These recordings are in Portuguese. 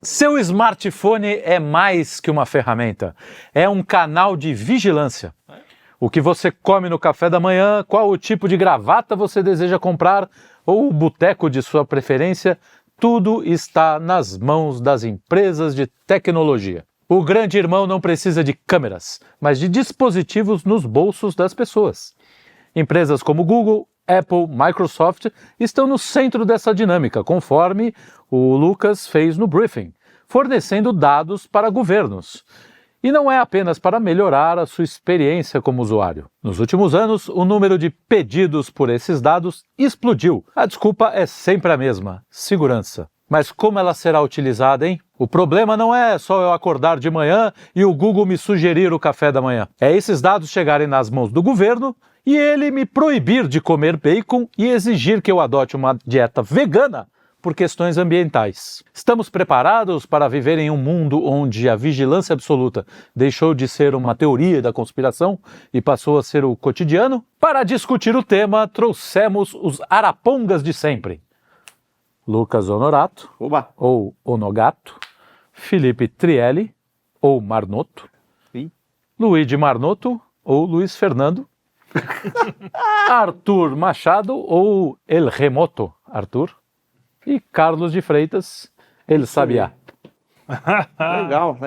Seu smartphone é mais que uma ferramenta, é um canal de vigilância. O que você come no café da manhã, qual o tipo de gravata você deseja comprar ou o boteco de sua preferência, tudo está nas mãos das empresas de tecnologia. O grande irmão não precisa de câmeras, mas de dispositivos nos bolsos das pessoas. Empresas como Google, Apple, Microsoft estão no centro dessa dinâmica, conforme o Lucas fez no briefing, fornecendo dados para governos. E não é apenas para melhorar a sua experiência como usuário. Nos últimos anos, o número de pedidos por esses dados explodiu. A desculpa é sempre a mesma: segurança. Mas como ela será utilizada, hein? O problema não é só eu acordar de manhã e o Google me sugerir o café da manhã. É esses dados chegarem nas mãos do governo e ele me proibir de comer bacon e exigir que eu adote uma dieta vegana por questões ambientais. Estamos preparados para viver em um mundo onde a vigilância absoluta deixou de ser uma teoria da conspiração e passou a ser o cotidiano? Para discutir o tema, trouxemos os arapongas de sempre. Lucas Honorato, ou Onogato, Felipe Trielli, ou Marnoto, Luigi Marnoto, ou Luiz Fernando, Arthur Machado, ou El Remoto Arthur, e Carlos de Freitas, El Sabiá. Legal.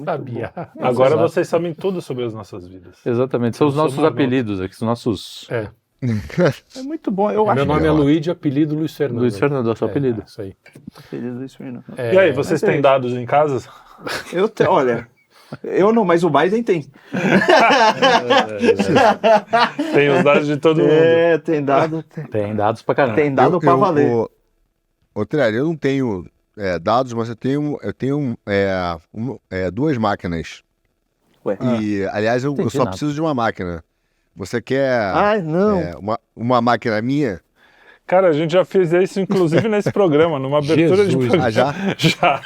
Sabia. Agora vocês sabem tudo sobre as nossas vidas. Exatamente, são os nossos apelidos aqui, os nossos... É muito bom. Meu nome é Luigi, apelido Luiz Fernando. Luiz Fernando é o seu apelido. Isso aí. Apelido Luiz Fernando. E aí, vocês têm dados em casa? Olha, eu não, mas o Biden tem. Tem os dados de todo mundo. Tem dado. Tem dados pra caramba. Tem dado pra valer. Ô, Trielli, eu não tenho dados, mas eu tenho duas máquinas. Ué. E, aliás, eu só nada. preciso de uma máquina. Você quer não. uma máquina minha? Cara, a gente já fez isso, inclusive, nesse programa, numa abertura de programa. Já? Já.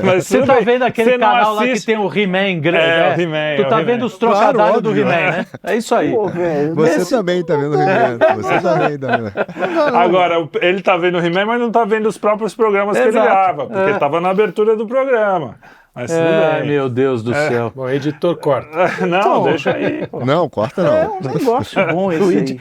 Mas Você tá vendo aquele você não canal lá que assiste- tem o He-Man grande, É, né? o He-Man, Tu é o tá He-Man. vendo os trocadilhos Claro, do óbvio. He-Man, né? É isso aí. Pô, velho. Você também tá vendo o He-Man. Você também tá vendo. Agora, ele tá vendo o He-Man, mas não tá vendo os próprios programas que ele Exato. grava, porque tava na abertura do programa. Mas tudo Ai, bem. meu Deus do céu. Bom, editor corta. Não, Então, deixa aí. Pô. Não, corta É não. um negócio bom esse aí.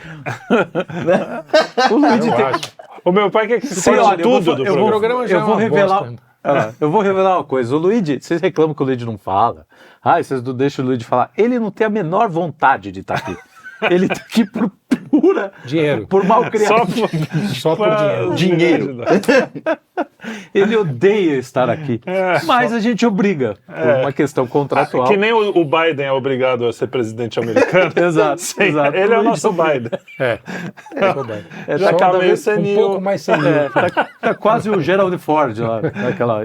O Luigi Eu tem... acho. O meu pai quer que se Sim, corte olha, tudo do eu programa. programa já Eu eu vou uma revelar. bosta. Eu vou revelar uma coisa. O Luigi, vocês reclamam que o Luigi não fala. Vocês não deixam o Luigi falar. Ele não tem a menor vontade de estar aqui. Ele tá aqui por pura Dinheiro. por mal criado. Só por Dinheiro. Ele odeia estar aqui. Mas a gente obriga por uma questão contratual. Que nem o Biden é obrigado a ser presidente americano. Exato, Sim, exato. ele é o Luigi nosso obriga. Biden. Tá Já tá cada meio vez senil. um pouco mais senil. Tá quase o Gerald Ford lá, naquela.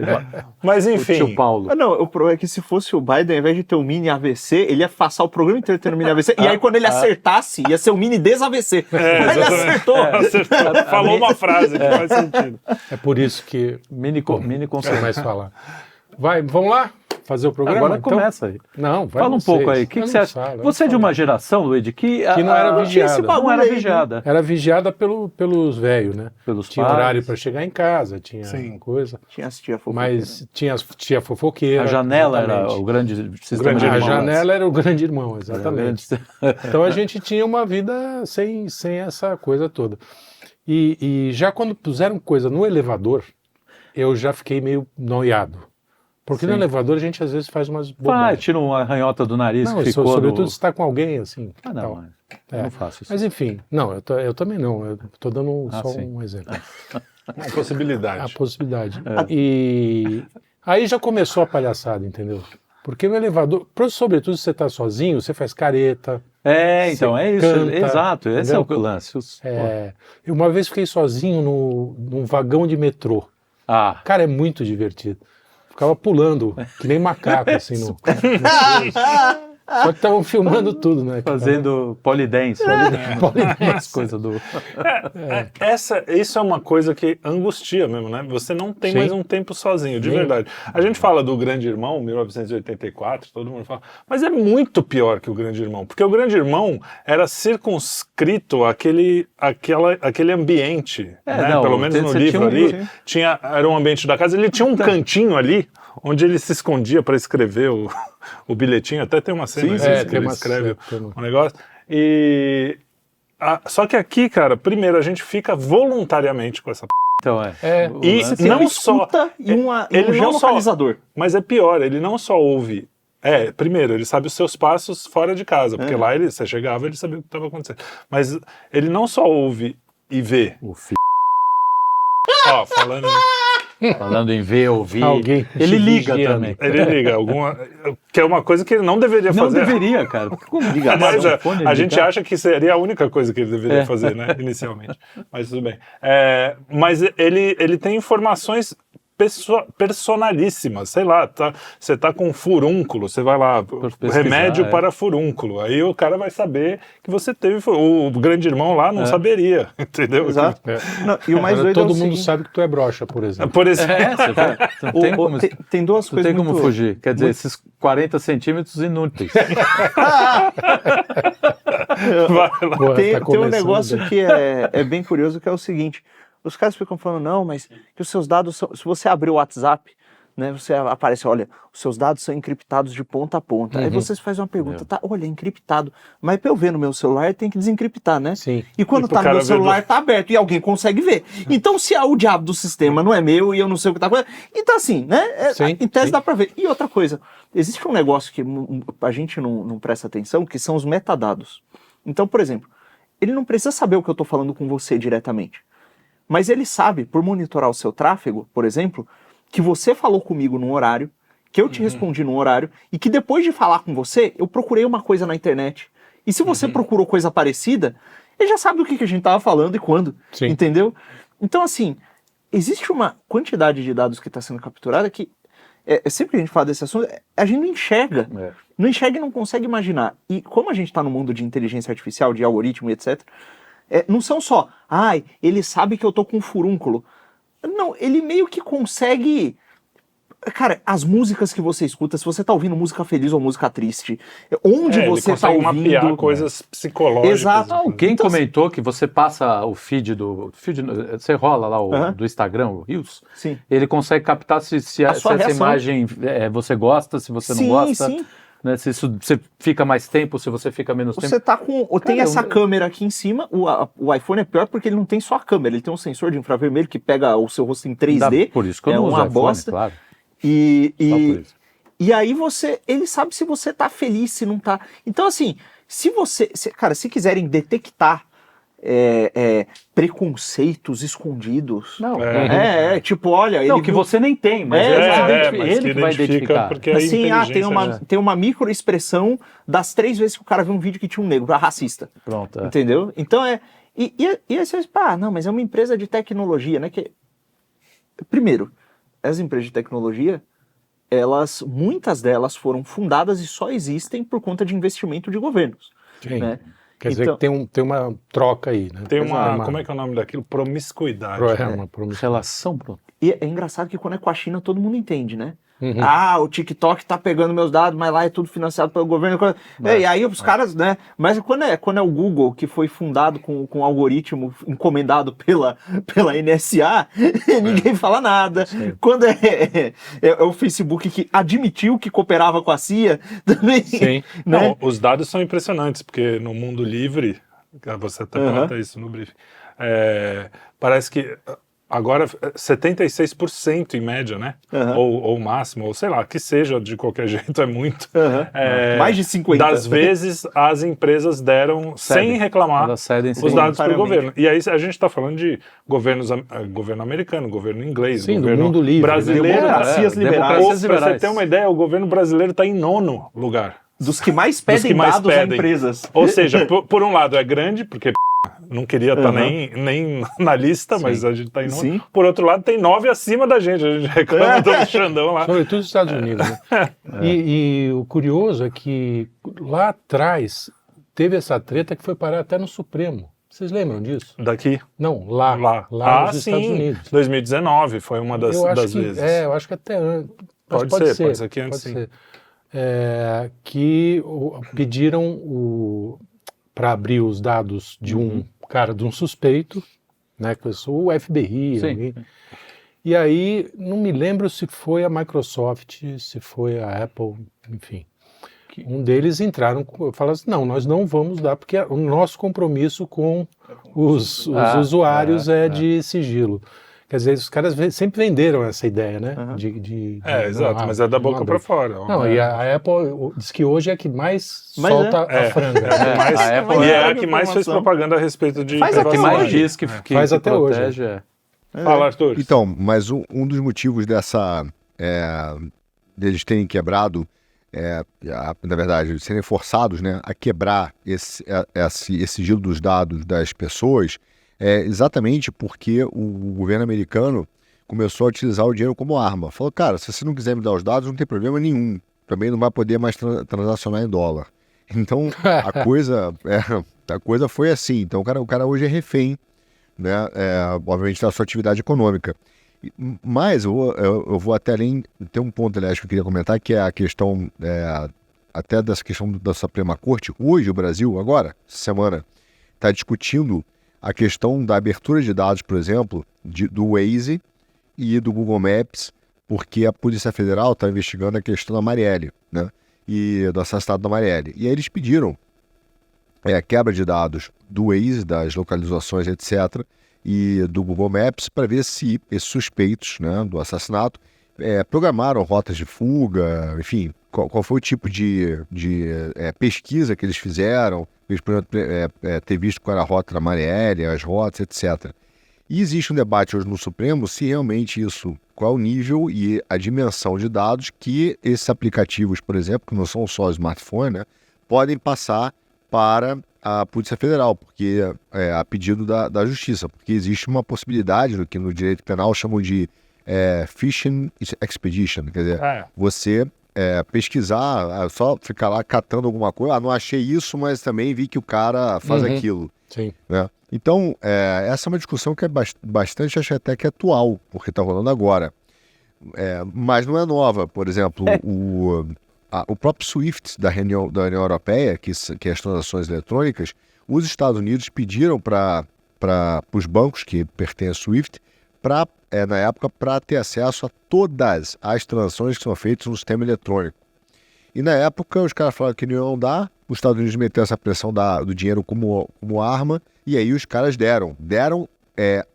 Mas O enfim. tio Paulo. Não, o problema é que se fosse o Biden, ao invés de ter um mini AVC, ele ia passar o programa inteiro tendo um mini AVC. E aí, quando ele acertasse, ia ser um mini des-AVC. Mas ele acertou. Acertou. Falou uma frase que faz sentido. É por isso que Mini não conselho. mais falar. Vamos lá fazer o programa? Agora então? começa aí. Não, vai Fala um vocês. pouco aí. O que Eu você não acha? falo, eu Você é de não uma falo. geração, Luigi, que não era tinha vigiada. esse bagulho. Não era aí, né? vigiada. Era vigiada pelos velhos, né? Pelos tinha pais. horário para chegar em casa, tinha coisa. Tinha as tia fofoqueira. Mas tinha as tia fofoqueira. A janela era exatamente. o grande sistema de A irmãos. janela era o grande irmão, exatamente. Era o Então a gente tinha uma vida sem essa coisa toda. E já quando puseram coisa no elevador, eu já fiquei meio noiado. Porque no Sim. elevador a gente às vezes faz umas Vai, bobagens. tira uma arranhota do nariz Não, que ficou sobretudo no... se está com alguém assim. Ah, não, tal. mas É. eu não faço isso. Mas enfim, não, eu também não. Eu estou dando só sim. um exemplo. Uma possibilidade. A possibilidade. E aí já começou a palhaçada, entendeu? Porque no elevador, sobretudo se você está sozinho, você faz careta. Então, é isso. canta, Exato, esse é entendeu? o lance. Eu uma vez fiquei sozinho num vagão de metrô. Cara, é muito divertido. Ficava pulando, que nem macaco, assim, no... Só que estavam filmando tudo, né? Fazendo polidense. As coisas do... Isso é uma coisa que angustia mesmo, né? Você não tem Sim. mais um tempo sozinho, de verdade. A gente fala do Grande Irmão, 1984, todo mundo fala, mas é muito pior que o Grande Irmão, porque o Grande Irmão era circunscrito àquele ambiente, né? não, Pelo menos no você livro tinha ali, era um ambiente da casa, ele tinha um cantinho ali, onde ele se escondia para escrever o bilhetinho, até tem uma cena que ele escreve um negócio, só que aqui, cara, primeiro a gente fica voluntariamente com essa Então, e Você tem não uma só escuta e um ele não só, geolocalizador. mas é pior, ele não só ouve. Primeiro, ele sabe os seus passos fora de casa, porque lá você chegava, ele sabia o que estava acontecendo. Mas ele não só ouve e vê. o Ó, falando em ver, ouvir, Alguém ele liga vigiando. também. ele liga que é uma coisa que ele não deveria Não fazer. deveria, cara. Como ligar? Aliás, Smartphone, a gente ligar? acha que seria a única coisa que ele deveria fazer, né, inicialmente. Mas tudo bem. Mas ele tem informações personalíssimas, sei lá, você tá com furúnculo, você vai lá, remédio para furúnculo, aí o cara vai saber que você teve, o grande irmão lá não saberia, entendeu? Exato. Não, e o mais Agora, doido é o todo mundo seguinte, sabe que tu é broxa, por exemplo. Por exemplo, Você não tem como, tem duas não coisas tem como muito... fugir. Quer dizer, esses 40 centímetros inúteis. vai lá. Porra, Tem um começando, negócio né? que é bem curioso, que é o seguinte: os caras ficam falando, não, mas que os seus dados são, se você abrir o WhatsApp, né, você aparece, olha, os seus dados são encriptados de ponta a ponta. Aí você faz uma pergunta, tá, olha, é encriptado, mas pra eu ver no meu celular tem que desencriptar, né? Sim. E quando E pro tá no cara meu ver celular tá aberto e alguém consegue ver. Então se o diabo do sistema não é meu e eu não sei o que tá acontecendo, então assim, né, Sim, em tese sim. dá pra ver. E outra coisa, existe um negócio que a gente não presta atenção, que são os metadados. Então, por exemplo, ele não precisa saber o que eu tô falando com você diretamente. Mas ele sabe, por monitorar o seu tráfego, por exemplo, que você falou comigo num horário, que eu te respondi num horário, e que depois de falar com você, eu procurei uma coisa na internet. E se você procurou coisa parecida, ele já sabe do que a gente tava falando e quando. Sim. Entendeu? Então, assim, existe uma quantidade de dados que está sendo capturada que, sempre que a gente fala desse assunto, a gente não enxerga. Não enxerga e não consegue imaginar. E como a gente está no mundo de inteligência artificial, de algoritmo e etc., não são só, ele sabe que eu tô com um furúnculo. Não, ele meio que consegue... Cara, as músicas que você escuta, se você tá ouvindo música feliz ou música triste, onde você tá ouvindo... mapear coisas psicológicas. Exato. Alguém Então, comentou que você passa o feed você rola lá do Instagram, o Reels, Sim. ele consegue captar se A essa sua reação. imagem você gosta, se você não gosta, Sim. né, se você fica mais tempo, se você fica menos tempo. Você tá com... Tem Cara, essa câmera aqui em cima, o iPhone é pior porque ele não tem só a câmera, ele tem um sensor de infravermelho que pega o seu rosto em 3D. Por isso que eu não uso uma iPhone, bosta. claro. Só por isso. E aí ele sabe se você tá feliz, se não tá. Então, assim, se quiserem detectar preconceitos escondidos. Não, Tipo, olha. não ele que viu- você nem tem, mas mas ele que vai identificar. porque é Assim, inteligência, tem uma microexpressão das 3 vezes que o cara viu um vídeo que tinha um negro, racista. Pronto. Entendeu? Então E aí você não, mas é uma empresa de tecnologia, né? Primeiro, as empresas de tecnologia, muitas delas foram fundadas e só existem por conta de investimento de governos. Sim. Né? Quer dizer Então- que tem uma troca aí, né? Tem como é que é o nome daquilo? Promiscuidade. Uma Relação, pronto. E é engraçado que quando é com a China, todo mundo entende, né? Uhum. O TikTok tá pegando meus dados, mas lá é tudo financiado pelo governo. E aí os caras, né? Mas quando é o Google, que foi fundado com um algoritmo encomendado pela NSA, ninguém fala nada. Quando é o Facebook que admitiu que cooperava com a CIA, também. Sim. Né? Não, os dados são impressionantes, porque no mundo livre, você até comenta isso no briefing, parece que agora 76% em média, né? Ou máximo, ou sei lá, que seja de qualquer jeito, é muito. Mais de 50%. Das vezes as empresas deram, sem reclamar, Elas cedem os dados para o voluntariamente. governo. E aí a gente está falando de governo americano, governo inglês, Sim, do governo mundo livre, né? brasileiro. Democracias liberais. democracias Para você liberais. ter uma ideia, o governo brasileiro está em 9º lugar. Dos que mais Dos pedem que mais dados a pedem. empresas. Ou seja, por um lado é grande, porque não queria estar nem na lista, Sim. mas a gente está indo. Sim. Por outro lado, tem 9 acima da gente. A gente reclama do Xandão lá. Sobretudo nos Estados Unidos. Né? E o curioso é que lá atrás teve essa treta que foi parar até no Supremo. Vocês lembram disso? Daqui? Não, lá nos Estados Unidos. 2019 foi uma das vezes. Eu acho que até antes. Pode ser que antes sim. Pediram para abrir os dados de um cara, de um suspeito, né, que o FBI. Sim. E aí, não me lembro se foi a Microsoft, se foi a Apple, enfim. Um deles entraram e falaram assim, não, nós não vamos dar, porque o nosso compromisso com os usuários é de sigilo. Quer dizer, os caras sempre venderam essa ideia, né? Exato, mas é da boca para fora. Não, e a Apple diz que hoje é a que mais solta a franga. A Apple é a que mais fez propaganda a respeito de Faz privacidade. Que mais diz que faz que até protege. hoje. Fala, Arthur. Então, mas um dos motivos deles terem quebrado, na verdade, serem forçados, né, a quebrar esse sigilo dos dados das pessoas, é exatamente porque o governo americano começou a utilizar o dinheiro como arma. Falou, cara, se você não quiser me dar os dados, não tem problema nenhum. Também não vai poder mais transacionar em dólar. Então, a coisa foi assim. Então, o cara hoje é refém, né, obviamente, da sua atividade econômica. Mas eu vou até além, tem um ponto, aliás, que eu queria comentar, que é a questão, até dessa questão da Suprema Corte. Hoje, o Brasil, agora, essa semana, está discutindo a questão da abertura de dados, por exemplo, do Waze e do Google Maps, porque a Polícia Federal está investigando a questão da Marielle, né, e do assassinato da Marielle. E aí eles pediram quebra de dados do Waze, das localizações, etc., e do Google Maps, para ver se esses suspeitos, né, do assassinato programaram rotas de fuga, enfim, qual foi o tipo de pesquisa que eles fizeram, eles poderiam ter visto qual era a rota da Marielle, as rotas, etc. E existe um debate hoje no Supremo se realmente qual é o nível e a dimensão de dados que esses aplicativos, por exemplo, que não são só smartphone, né, podem passar para a Polícia Federal, porque a pedido da Justiça, porque existe uma possibilidade do que no direito penal chamam de fishing expedition, quer dizer, você pesquisar, só ficar lá catando alguma coisa, não achei isso, mas também vi que o cara faz aquilo. Sim. Né? Então, essa é uma discussão que é bastante, acho até que é atual, porque está rolando agora. Mas não é nova. Por exemplo, o próprio SWIFT da União Europeia, que é as transações eletrônicas, os Estados Unidos pediram para os bancos que pertencem ao SWIFT, na época, para ter acesso a todas as transações que são feitas no sistema eletrônico. E na época os caras falaram que não iam dar, os Estados Unidos meteram essa pressão do dinheiro como arma, e aí os caras deram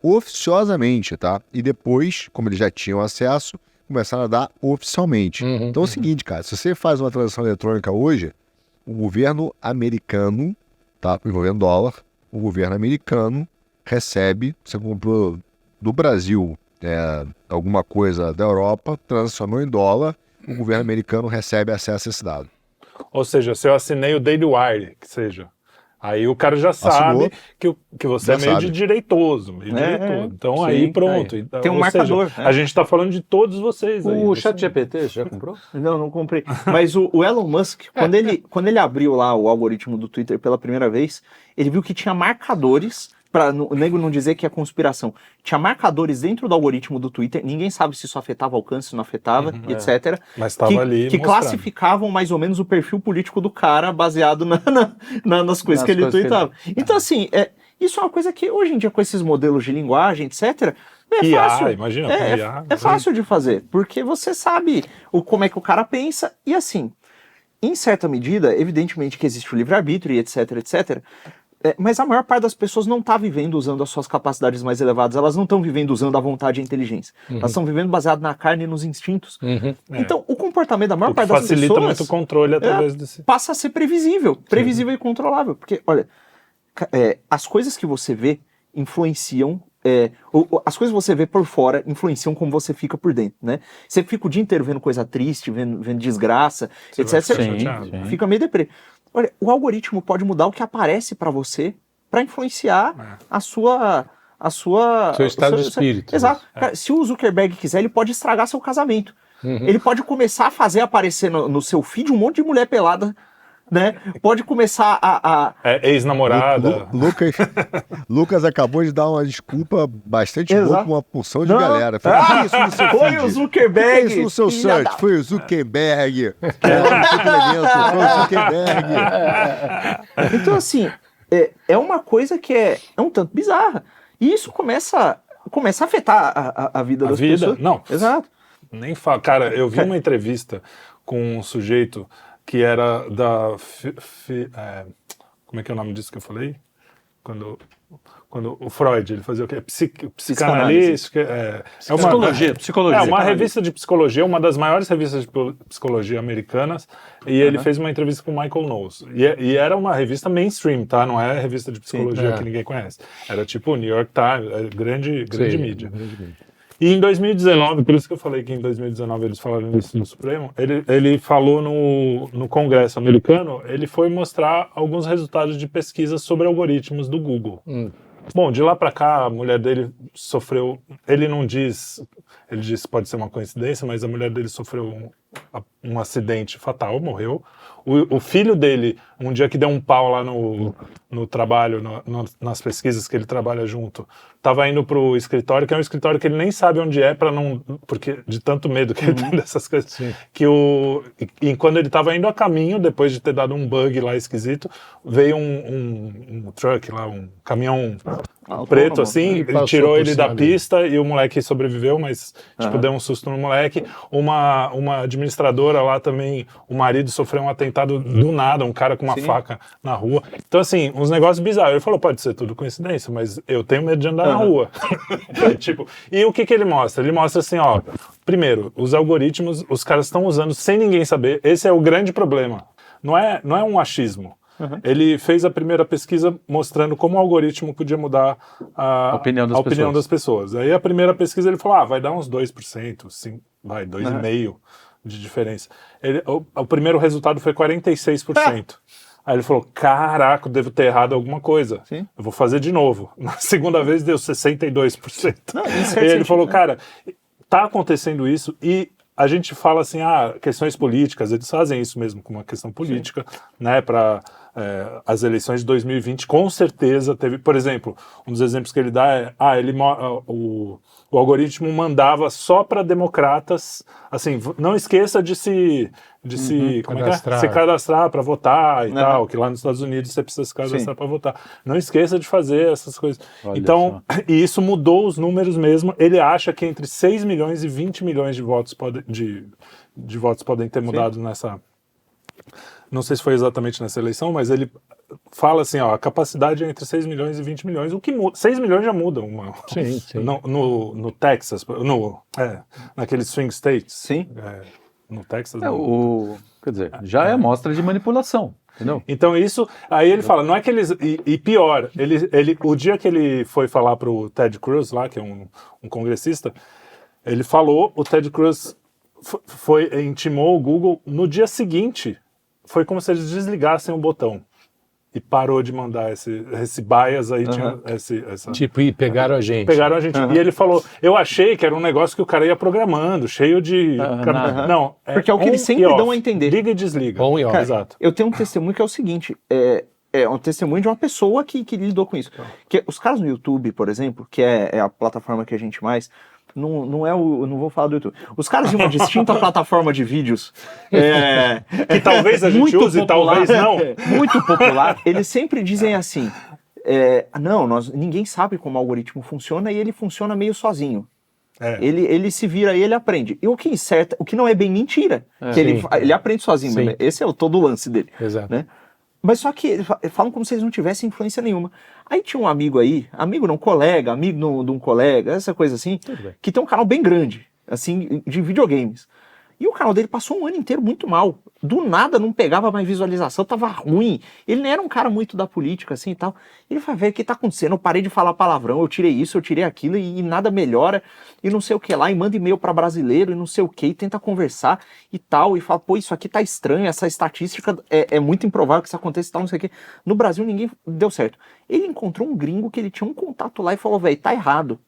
oficiosamente, tá? E depois, como eles já tinham acesso, começaram a dar oficialmente. Então é o seguinte, cara, se você faz uma transação eletrônica hoje, o governo americano, tá? Envolvendo dólar, o governo americano recebe, você comprou do Brasil alguma coisa da Europa, transacionou em dólar, o governo americano recebe acesso a esse dado. Ou seja, se eu assinei o Daily Wire, que seja, aí o cara já sabe que você é meio de direitoso. Então sim, aí pronto. Então, tem um marcador. A gente está falando de todos vocês. O ChatGPT já comprou? Não comprei. Mas o Elon Musk, quando ele abriu lá o algoritmo do Twitter pela primeira vez, ele viu que tinha marcadores, para o nego não dizer que é conspiração, tinha marcadores dentro do algoritmo do Twitter, ninguém sabe se isso afetava alcance, se não afetava, etc. Mas estava ali que classificavam mais ou menos o perfil político do cara baseado nas coisas que ele tweetava. Então, assim, isso é uma coisa que hoje em dia, com esses modelos de linguagem, etc., é fácil. Imagina, é fácil de fazer, porque você sabe como é que o cara pensa, e assim, em certa medida, evidentemente que existe o livre-arbítrio e etc, etc., mas a maior parte das pessoas não está vivendo usando as suas capacidades mais elevadas, elas não estão vivendo usando a vontade e a inteligência. Elas estão vivendo baseado na carne e nos instintos. Então, o comportamento da maior parte das pessoas... facilita muito o controle através desse... passa a ser previsível e controlável. Porque, olha, as coisas que você vê influenciam... as coisas que você vê por fora influenciam como você fica por dentro, né? Você fica o dia inteiro vendo coisa triste, vendo desgraça, etc. Fica meio deprê. Olha, o algoritmo pode mudar o que aparece para você para influenciar a sua Seu estado de espírito. Exato. Cara, se o Zuckerberg quiser, ele pode estragar seu casamento. Ele pode começar a fazer aparecer no seu feed um monte de mulher pelada, né? Pode começar a... Ex-namorada. Lucas acabou de dar uma desculpa bastante boa com uma porção de galera. Foi isso no seu Foi feed? o Zuckerberg! Foi isso no seu search? Foi o Zuckerberg. Foi o Zuckerberg. Então, assim, é uma coisa que é um tanto bizarra. E isso começa a afetar a vida das pessoas. Não. Exato. Nem fala. Cara, eu vi uma entrevista com um sujeito que era da... como é que é o nome disso que eu falei? Quando o Freud, ele fazia o quê? Psicanalista. Psicologia. É uma revista de psicologia, uma das maiores revistas de psicologia americanas, e ele fez uma entrevista com o Michael Knowles. E era uma revista mainstream, tá? Não é revista de psicologia que ninguém conhece. Era tipo o New York Times, grande mídia. E em 2019, por isso que eu falei que em 2019 eles falaram isso no Supremo, ele falou no Congresso americano, ele foi mostrar alguns resultados de pesquisas sobre algoritmos do Google. Bom, de lá para cá, a mulher dele sofreu, ele não diz, ele disse que pode ser uma coincidência, mas a mulher dele sofreu um acidente fatal, morreu. O filho dele, um dia que deu um pau lá no trabalho, nas pesquisas que ele trabalha junto, estava indo pro escritório, que é um escritório que ele nem sabe onde é, porque de tanto medo que ele tem dessas coisas. Sim. E quando ele estava indo a caminho, depois de ter dado um bug lá esquisito, veio um truck lá, um caminhão preto assim, tirou ele da pista e o moleque sobreviveu, mas tipo, deu um susto no moleque. Uma administradora lá também, o marido sofreu um atentado do nada, um cara com uma faca na rua. Então assim, uns negócios bizarros. Ele falou, pode ser tudo coincidência, mas eu tenho medo de andar na rua. Tipo, e o que ele mostra? Ele mostra assim, ó, primeiro, os algoritmos, os caras estão usando sem ninguém saber, esse é o grande problema. Não é um achismo. Ele fez a primeira pesquisa mostrando como o algoritmo podia mudar a opinião das pessoas. Aí a primeira pesquisa ele falou, vai dar uns 2%, sim, vai, 2,5% de diferença. O primeiro resultado foi 46%. Aí ele falou, caraca, eu devo ter errado alguma coisa. Sim. Eu vou fazer de novo. Na segunda vez deu 62%. E ele falou, cara, tá acontecendo isso e a gente fala assim, questões políticas, eles fazem isso mesmo com uma questão política, né, para as eleições de 2020, com certeza teve, por exemplo, um dos exemplos que ele dá é, o algoritmo mandava só para democratas, assim, não esqueça de se cadastrar para votar e tal, que lá nos Estados Unidos você precisa se cadastrar para votar. Não esqueça de fazer essas coisas. Olha então, e isso mudou os números mesmo. Ele acha que entre 6 milhões e 20 milhões de votos podem ter mudado nessa... Não sei se foi exatamente nessa eleição, mas ele fala assim, a capacidade é entre 6 milhões e 20 milhões, o que muda, 6 milhões já muda sim. No Texas, naqueles swing states. Sim. No Texas. Quer dizer, já é amostra de manipulação, entendeu? Então isso, aí ele fala, não é que eles, e pior, o dia que ele foi falar pro Ted Cruz lá, que é um congressista, ele falou, o Ted Cruz intimou o Google, no dia seguinte, foi como se eles desligassem o botão e parou de mandar esse bias aí. Tipo, e pegaram a gente. E ele falou, eu achei que era um negócio que o cara ia programando, cheio de... Não, porque é o que eles sempre dão a entender. Liga e desliga. On e off. Exato. Eu tenho um testemunho que é o seguinte, é um testemunho de uma pessoa que lidou com isso. Que os caras no YouTube, por exemplo, que é a plataforma que a gente mais... Não vou falar do YouTube. Os caras de uma distinta plataforma de vídeos que talvez a gente use, popular, talvez não. Muito popular. Eles sempre dizem assim, ninguém sabe como o algoritmo funciona e ele funciona meio sozinho. Ele se vira e ele aprende. E o que não é bem mentira. Que ele aprende sozinho. Né? Esse é todo o lance dele. Exato. Né? Mas só que falam como se eles não tivessem influência nenhuma. Aí tinha um amigo aí, colega de um colega, essa coisa assim, que tem um canal bem grande, assim, de videogames. E o canal dele passou um ano inteiro muito mal. Do nada não pegava mais visualização, tava ruim. Ele não era um cara muito da política assim e tal. Ele falou, velho, o que tá acontecendo? Eu parei de falar palavrão, eu tirei isso, eu tirei aquilo e nada melhora. E não sei o que lá, e manda e-mail pra brasileiro e não sei o que, e tenta conversar e tal. E fala, pô, isso aqui tá estranho, essa estatística é muito improvável que isso aconteça e tal, não sei o que. No Brasil ninguém deu certo. Ele encontrou um gringo que ele tinha um contato lá e falou, velho, tá errado.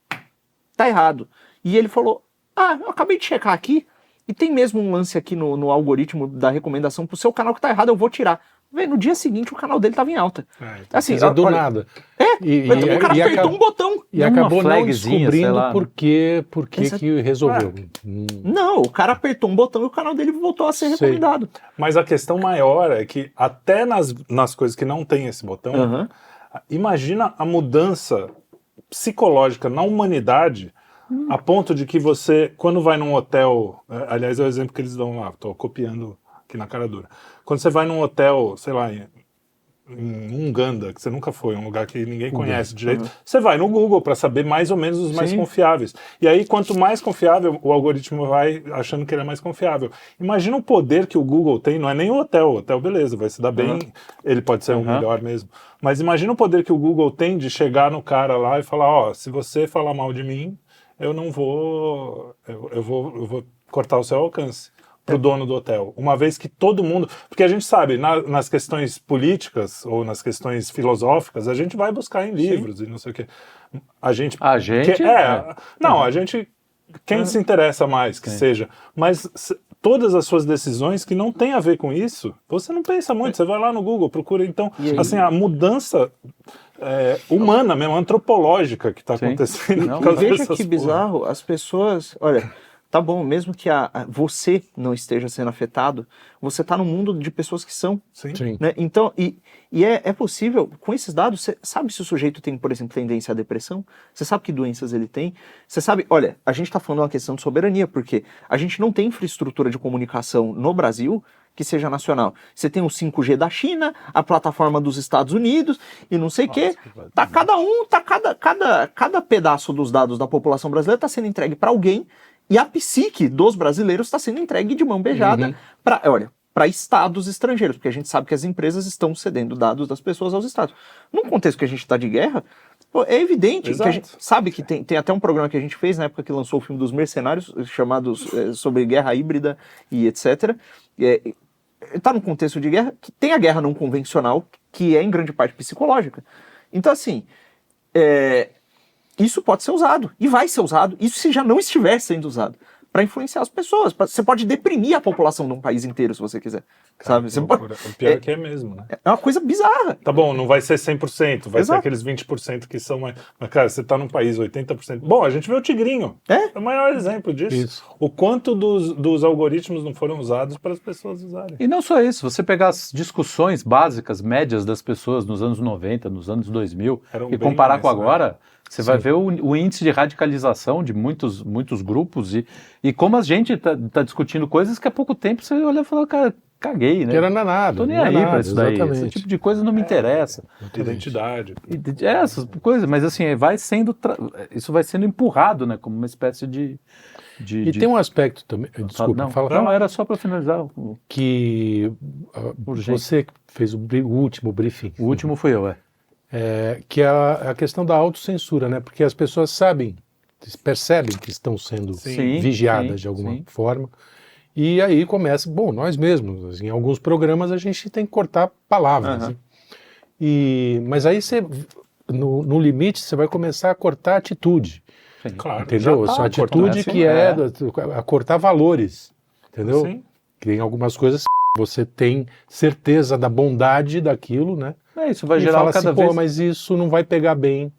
Tá errado. E ele falou, eu acabei de checar aqui, e tem mesmo um lance aqui no algoritmo da recomendação pro seu canal que tá errado, eu vou tirar. Vê, no dia seguinte o canal dele tava em alta. Assim, do nada. O cara apertou um botão. E acabou não descobrindo por que resolveu. Não, o cara apertou um botão e o canal dele voltou a ser recomendado. Mas a questão maior é que até nas coisas que não tem esse botão, imagina a mudança psicológica na humanidade a ponto de que você, quando vai num hotel, aliás é o exemplo que eles dão lá, estou copiando aqui na cara dura, quando você vai num hotel, sei lá, em Uganda, que você nunca foi, um lugar que ninguém conhece direito, você vai no Google para saber mais ou menos os mais confiáveis. E aí, quanto mais confiável, o algoritmo vai achando que ele é mais confiável. Imagina o poder que o Google tem, não é nem o hotel beleza, vai se dar bem, ele pode ser o melhor mesmo. Mas imagina o poder que o Google tem de chegar no cara lá e falar, se você falar mal de mim, eu não vou, eu vou cortar o seu alcance pro dono do hotel. Uma vez que todo mundo... Porque a gente sabe, nas questões políticas ou nas questões filosóficas, a gente vai buscar em livros e não sei o quê. A gente... Não, a gente... Quem se interessa mais que seja. Mas todas as suas decisões que não tem a ver com isso, você não pensa muito. Você vai lá no Google, procura. Então, assim, a mudança... humana mesmo, antropológica que está acontecendo. Veja que bizarro, as pessoas... Olha, tá bom, mesmo que você não esteja sendo afetado, você está no mundo de pessoas que são. Sim. Né? Então, é possível, com esses dados, você sabe se o sujeito tem, por exemplo, tendência à depressão? Você sabe que doenças ele tem? Você sabe, olha, a gente está falando uma questão de soberania, porque a gente não tem infraestrutura de comunicação no Brasil que seja nacional. Você tem o 5G da China, a plataforma dos Estados Unidos e não sei o quê. Cada pedaço dos dados da população brasileira está sendo entregue para alguém e a psique dos brasileiros está sendo entregue de mão beijada para estados estrangeiros, porque a gente sabe que as empresas estão cedendo dados das pessoas aos estados. Num contexto que a gente está de guerra, é evidente que a gente sabe que tem até um programa que a gente fez na época que lançou o filme dos Mercenários, chamados sobre guerra híbrida e etc. Está num contexto de guerra que tem a guerra não convencional, que é em grande parte psicológica. Então, assim, isso pode ser usado, e vai ser usado, isso se já não estiver sendo usado, para influenciar as pessoas. Você pode deprimir a população de um país inteiro, se você quiser. Sabe? Você pode... O pior é que é mesmo, né? É uma coisa bizarra. Tá bom, não vai ser 100%, vai ser aqueles 20% que são mais... Mas, cara, você tá num país 80%... Bom, a gente vê o Tigrinho. É o maior exemplo disso. Isso. O quanto dos algoritmos não foram usados para as pessoas usarem. E não só isso, você pegar as discussões básicas, médias das pessoas nos anos 90, nos anos 2000, e comparar com agora... Você vai ver o índice de radicalização de muitos grupos e como a gente tá discutindo coisas que há pouco tempo você olha e fala, cara, caguei, né? Que era nada. Tô nem aí pra isso daí. Esse tipo de coisa não me interessa. Identidade. Essas coisas, mas assim, isso vai sendo empurrado, né? Como uma espécie de... tem um aspecto também, desculpa, fala. Não, era só para finalizar. Que você fez o último briefing. O último fui eu, que é a questão da autocensura, né? Porque as pessoas percebem que estão sendo vigiadas de alguma forma, e aí começa, nós mesmos, em alguns programas a gente tem que cortar palavras, né? Mas aí no limite você vai começar a cortar atitude, claro, entendeu? Essa atitude que a cortar valores, entendeu? Sim. Que em algumas coisas você tem certeza da bondade daquilo, né? Isso vai gerar cada vez... mas isso não vai pegar bem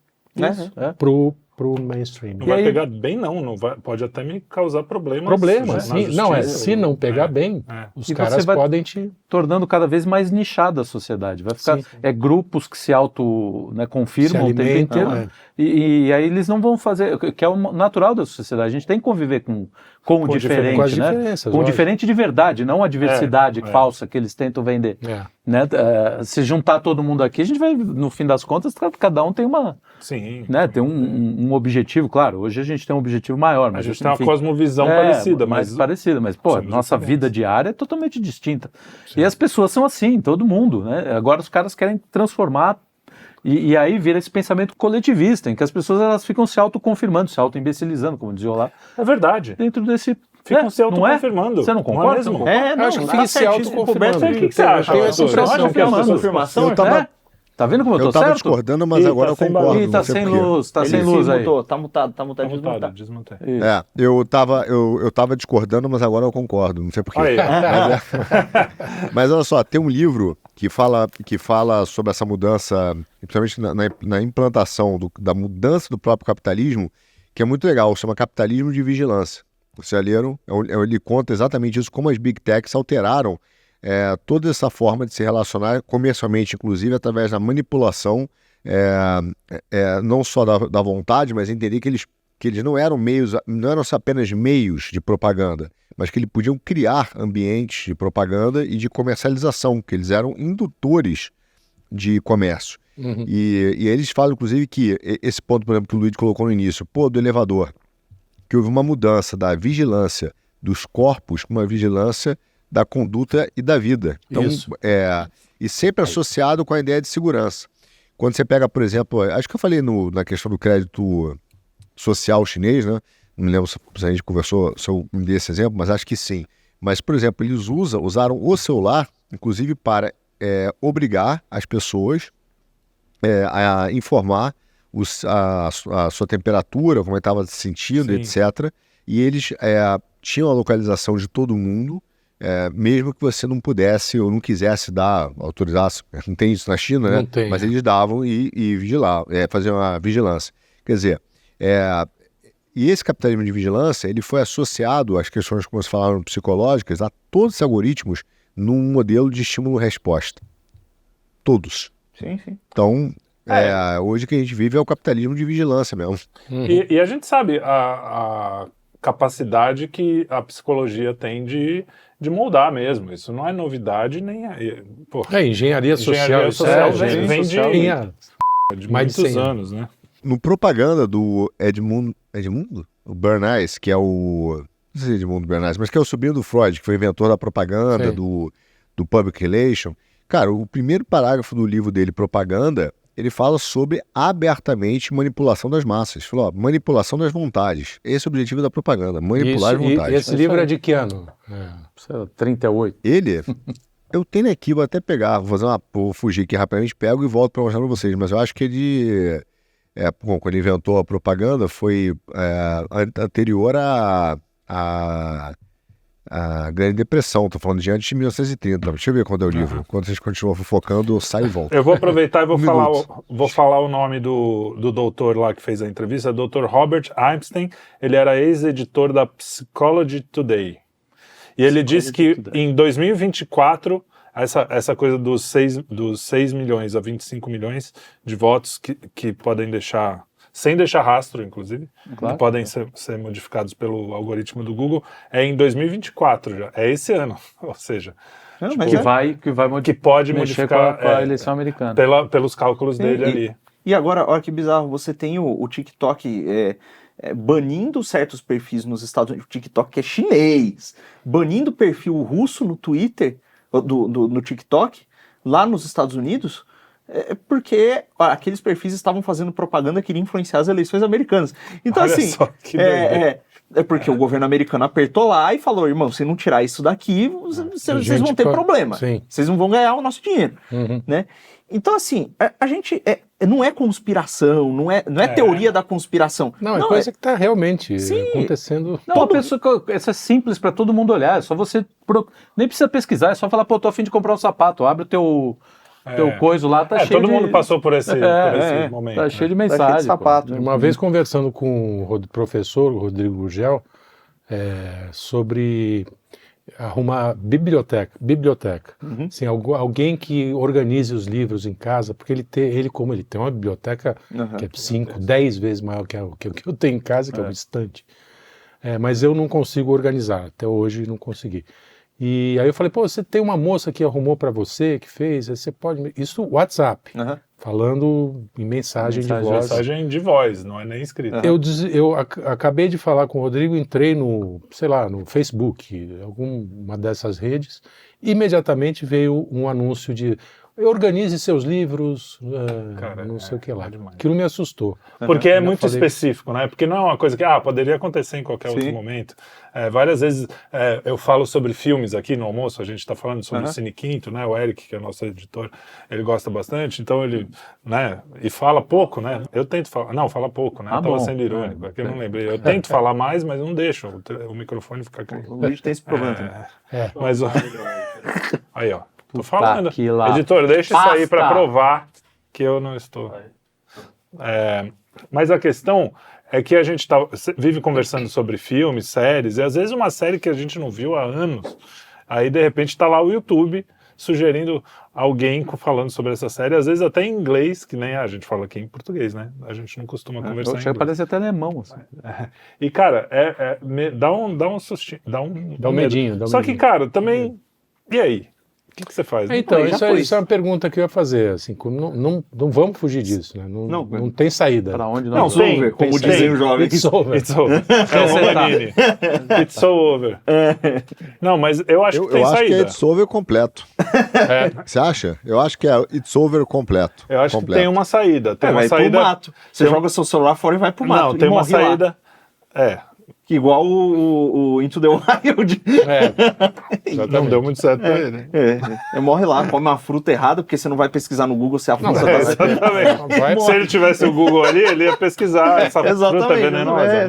pro mainstream. Não vai pegar bem, não vai, pode até me causar problemas. Se não pegar bem, os caras podem te... tornando cada vez mais nichada a sociedade. Vai ficar grupos que se confirmam o tempo inteiro. E aí eles não vão fazer, que é o natural da sociedade. A gente tem que conviver com com o diferente, com as né? diferenças, Com o lógico. diferente de verdade, não a diversidade falsa que eles tentam vender. Né? Se juntar todo mundo aqui, a gente vai, no fim das contas, cada um tem uma... Sim. Né? Tem um objetivo, claro, hoje a gente tem um objetivo maior. Mas a gente tem uma cosmovisão parecida. Mais parecida, mas pô, nossa vida diária é totalmente distinta. Sim. E as pessoas são assim, todo mundo. Né? Agora os caras querem transformar, e aí vira esse pensamento coletivista, em que as pessoas elas ficam se autoconfirmando, se auto-imbecilizando, como diziam lá. É verdade. Dentro desse... Ficam se autoconfirmando. Você não concorda? Não é mesmo? Eu acho que fica se autoconfirmando. O que você acha? Tem essa impressão. Confirmação? Tá vendo como eu tô tava certo? discordando, mas agora eu concordo. Ih, tá não sei sem por quê. luz, tá Ele sem se luz aí. mutou, tá mutado, Desmontei. Eu tava discordando, mas agora eu concordo, não sei por quê. Aí, Mas olha só, tem um livro que fala sobre essa mudança, principalmente na implantação da mudança do próprio capitalismo, que é muito legal, chama Capitalismo de Vigilância. Vocês já leram? Ele conta exatamente isso, como as Big Techs alteraram toda essa forma de se relacionar comercialmente, inclusive através da manipulação, não só da vontade, mas entender que eles não eram só apenas meios de propaganda, mas que eles podiam criar ambientes de propaganda e de comercialização, que eles eram indutores de comércio. Uhum. E eles falam, inclusive, que esse ponto, por exemplo, que o Luiz colocou no início, do elevador, que houve uma mudança da vigilância dos corpos para uma vigilância da conduta e da vida. Então, e sempre associado com a ideia de segurança. Quando você pega, por exemplo, acho que eu falei na questão do crédito social chinês, né? Não me lembro se a gente conversou sobre esse exemplo, mas acho que sim. Mas, por exemplo, eles usaram o celular, inclusive, para obrigar as pessoas a informar a sua temperatura, como ele estava se sentindo, etc. E eles tinham a localização de todo mundo, mesmo que você não pudesse ou não quisesse autorizasse. Não tem isso na China, né? Não tem, mas eles davam e vigilavam, faziam a vigilância. Quer dizer, e esse capitalismo de vigilância, ele foi associado às questões, como vocês falaram, psicológicas, a todos os algoritmos num modelo de estímulo-resposta. Todos. Sim. Então, hoje o que a gente vive é o capitalismo de vigilância mesmo. Uhum. E a gente sabe a capacidade que a psicologia tem de moldar mesmo. Isso não é novidade, nem engenharia social. Vem de mais de muitos 100 anos, né? No propaganda do Edmundo? O Bernays, que é o... Não sei se é Edmundo Bernays, mas que é o sobrinho do Freud, que foi inventor da propaganda, do public relation. Cara, o primeiro parágrafo do livro dele, Propaganda, ele fala sobre abertamente manipulação das massas. Falou, manipulação das vontades. Esse é o objetivo da propaganda, manipular as vontades. E esse livro é de que ano? 38. Ele... Eu tenho aqui, vou até pegar, vou fugir aqui rapidamente, pego e volto para mostrar para vocês, mas eu acho que ele... quando ele inventou a propaganda, foi anterior à Grande Depressão, estou falando de antes de 1930. Deixa eu ver quando é o livro. Quando vocês continuam fofocando, eu saio e volto. Eu vou aproveitar e vou falar o nome do doutor lá que fez a entrevista, Dr. Robert Epstein. Ele era ex-editor da Psychology Today. E ele disse que em 2024, essa coisa dos 6 milhões a 25 milhões de votos que podem deixar, sem deixar rastro, inclusive, que podem ser modificados pelo algoritmo do Google, é em 2024 já, é esse ano, ou seja... Que pode mexer modificar com a eleição americana. Pelos cálculos dele ali. E agora, olha que bizarro, você tem o TikTok... banindo certos perfis nos Estados Unidos, o TikTok que é chinês, banindo perfil russo no Twitter, no TikTok, lá nos Estados Unidos, porque aqueles perfis estavam fazendo propaganda que iria influenciar as eleições americanas. Então, olha assim, só, que doideira. Porque o governo americano apertou lá e falou, irmão, se não tirar isso daqui, vocês vão ter problema. Sim. Vocês não vão ganhar o nosso dinheiro. Uhum. Né? Então, assim, a gente... não é conspiração, não é teoria da conspiração. Não, é coisa que está realmente acontecendo. Não, isso é simples para todo mundo olhar. É só você... Nem precisa pesquisar, é só falar, tô a fim de comprar um sapato. Abre o teu coisa lá, tá cheio todo de... mundo passou por esse momento. Tá cheio de mensagem. Tá cheio de sapato. Uma vez conversando com o professor Rodrigo Gurgel sobre arrumar biblioteca. Uhum. Assim, alguém que organize os livros em casa, porque ele tem uma biblioteca que é 5, 10 vezes maior que o que eu tenho em casa, que é uma estante. mas eu não consigo organizar, até hoje não consegui. E aí eu falei, pô, você tem uma moça que arrumou para você, que fez, aí você pode... Isso, WhatsApp, falando em mensagem de voz. Mensagem de voz, não é nem escrita. Eu acabei de falar com o Rodrigo, entrei no, sei lá, no Facebook, alguma dessas redes, imediatamente veio um anúncio de organize seus livros, Cara, não sei o que lá. demais. Aquilo me assustou. Porque é muito específico, né? Porque não é uma coisa que poderia acontecer em qualquer outro momento. Várias vezes eu falo sobre filmes aqui no almoço, a gente está falando sobre o Cine Quinto, né? O Eric, que é nosso editor, ele gosta bastante, então ele, né? E fala pouco, né? Eu tento falar, não, fala pouco, né? Eu tava sendo irônico, aqui eu não lembrei. Eu tento falar mais, mas não deixo o microfone ficar caindo. O Luigi tem esse problema. Mas aí, ó. Tô falando. Lá. Editor, deixa isso aí para provar que eu não estou. Mas a questão é que a gente vive conversando sobre filmes, séries, e às vezes uma série que a gente não viu há anos, aí de repente está lá o YouTube sugerindo alguém falando sobre essa série, às vezes até em inglês, que nem a gente fala aqui em português, né? A gente não costuma conversar em inglês. Parece até alemão. Assim. E, cara, dá um sustinho, dá um medinho. Só que, cara, também... E aí? O que você faz? Então, isso é uma pergunta que eu ia fazer, assim, não vamos fugir disso, né? Não tem saída. Para onde não tem, como dizem os jovens. It's over. It's over. It's so over. Não, mas eu acho que tem saída. Eu acho que é It's over completo. Você acha? Eu acho que é It's over completo. Eu acho que tem uma saída. Tem uma vai saída... pro mato. Você joga seu celular fora e vai pro mato. Não, tem uma saída... Igual o Into the Wild. Não deu muito certo pra ele. Morre lá, come uma fruta errada, porque você não vai pesquisar no Google se a fruta tá... Exatamente. Se ele tivesse o Google ali, ele ia pesquisar essa fruta venenosa.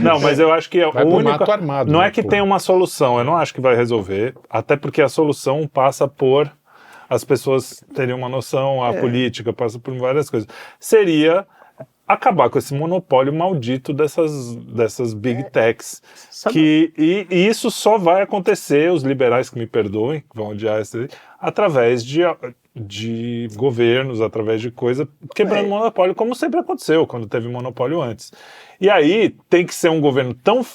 Não, mas eu acho que o único... Armado, não é que tem uma solução, eu não acho que vai resolver, até porque a solução passa por as pessoas terem uma noção, a política passa por várias coisas. Seria... acabar com esse monopólio maldito dessas big techs. E isso só vai acontecer, os liberais que me perdoem, vão odiar isso, através de governos, através de coisa, quebrando monopólio, como sempre aconteceu quando teve monopólio antes. E aí tem que ser um governo tão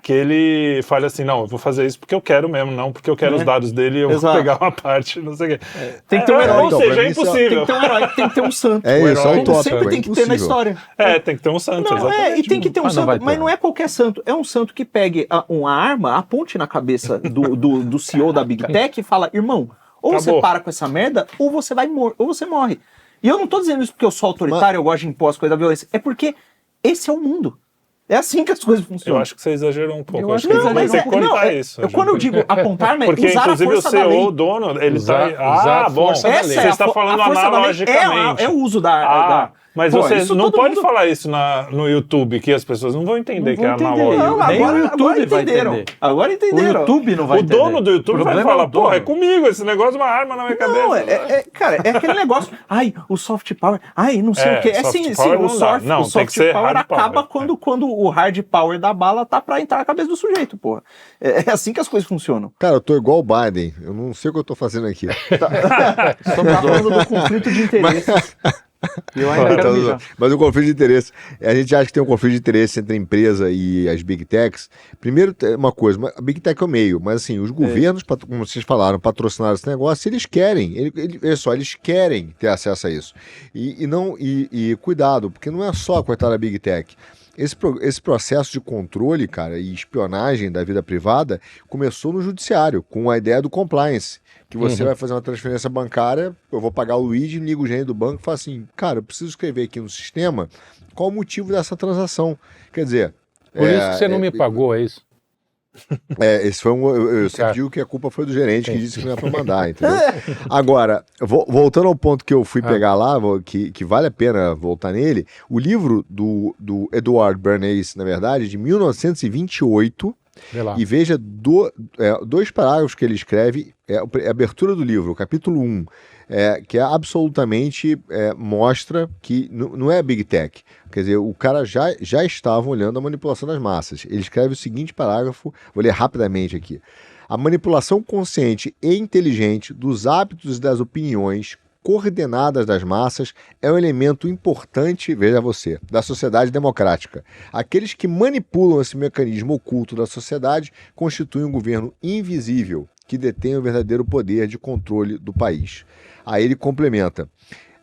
que ele fale assim, não, eu vou fazer isso porque eu quero mesmo, não porque eu quero os dados dele e eu vou pegar uma parte, não sei o quê. Tem que ter um herói. Ou seja, é impossível. Tem que ter um herói, tem que ter um santo. Isso é utópico. Sempre tem que ter na história. Tem que ter um santo, não, exatamente. E tem que ter um santo, mas não é qualquer santo. É um santo que pegue uma arma, aponte na cabeça do CEO da Big Tech e fala, irmão, ou Acabou. você para com essa merda, ou você morre. E eu não tô dizendo isso porque eu sou autoritário, eu gosto de impor as coisas da violência. É porque esse é o mundo. É assim que as coisas funcionam. Eu acho que você exagerou um pouco. Eu acho que não, mas tem que cortar isso. Quando eu digo apontar, mas porque usar inclusive a força o CEO, da lei. o dono, ele usar tá... bom, força da lei. você está falando analogicamente. É o uso da... Mas Pô, você não pode mundo... falar isso no YouTube, que as pessoas não vão entender que é analógico. Não, nem agora, o YouTube vai entenderam. entender. Agora entenderam. O YouTube não vai O entender. dono do YouTube vai falar, pô, é comigo, esse negócio é uma arma na minha cabeça. Não, cara, é aquele negócio, o soft power, não sei o quê. Soft power não dá. Não, o tem que soft ser power hard acaba power. quando o hard power da bala tá pra entrar na cabeça do sujeito, porra. É assim que as coisas funcionam. Cara, eu tô igual o Biden, eu não sei o que eu tô fazendo aqui. Estamos falando do conflito de interesses. Eu ainda quero mijar. Mas o conflito de interesse, a gente acha que tem um conflito de interesse entre a empresa e as Big Techs. Primeiro, uma coisa, a Big Tech é o meio, mas assim, os governos, como vocês falaram, patrocinaram esse negócio, eles querem, eles querem ter acesso a isso. E cuidado, porque não é só coitada da Big Tech. Esse processo de controle, cara, e espionagem da vida privada começou no judiciário, com a ideia do compliance, que você vai fazer uma transferência bancária, eu vou pagar o Luigi, ligo o gerente do banco e falo assim, cara, eu preciso escrever aqui no sistema qual o motivo dessa transação. Quer dizer... Por isso que você não me pagou, é isso? Esse foi eu sempre digo que a culpa foi do gerente que disse que não ia pra mandar, entendeu? Agora, voltando ao ponto que eu fui pegar lá, que vale a pena voltar nele, o livro do Edward Bernays, na verdade, de 1928, e veja dois parágrafos que ele escreve, a abertura do livro, o capítulo 1, que é absolutamente mostra que não é Big Tech. Quer dizer, o cara já estava olhando a manipulação das massas. Ele escreve o seguinte parágrafo, vou ler rapidamente aqui. A manipulação consciente e inteligente dos hábitos e das opiniões coordenadas das massas é um elemento importante, veja você, da sociedade democrática. Aqueles que manipulam esse mecanismo oculto da sociedade constituem um governo invisível que detém o verdadeiro poder de controle do país. Aí ele complementa.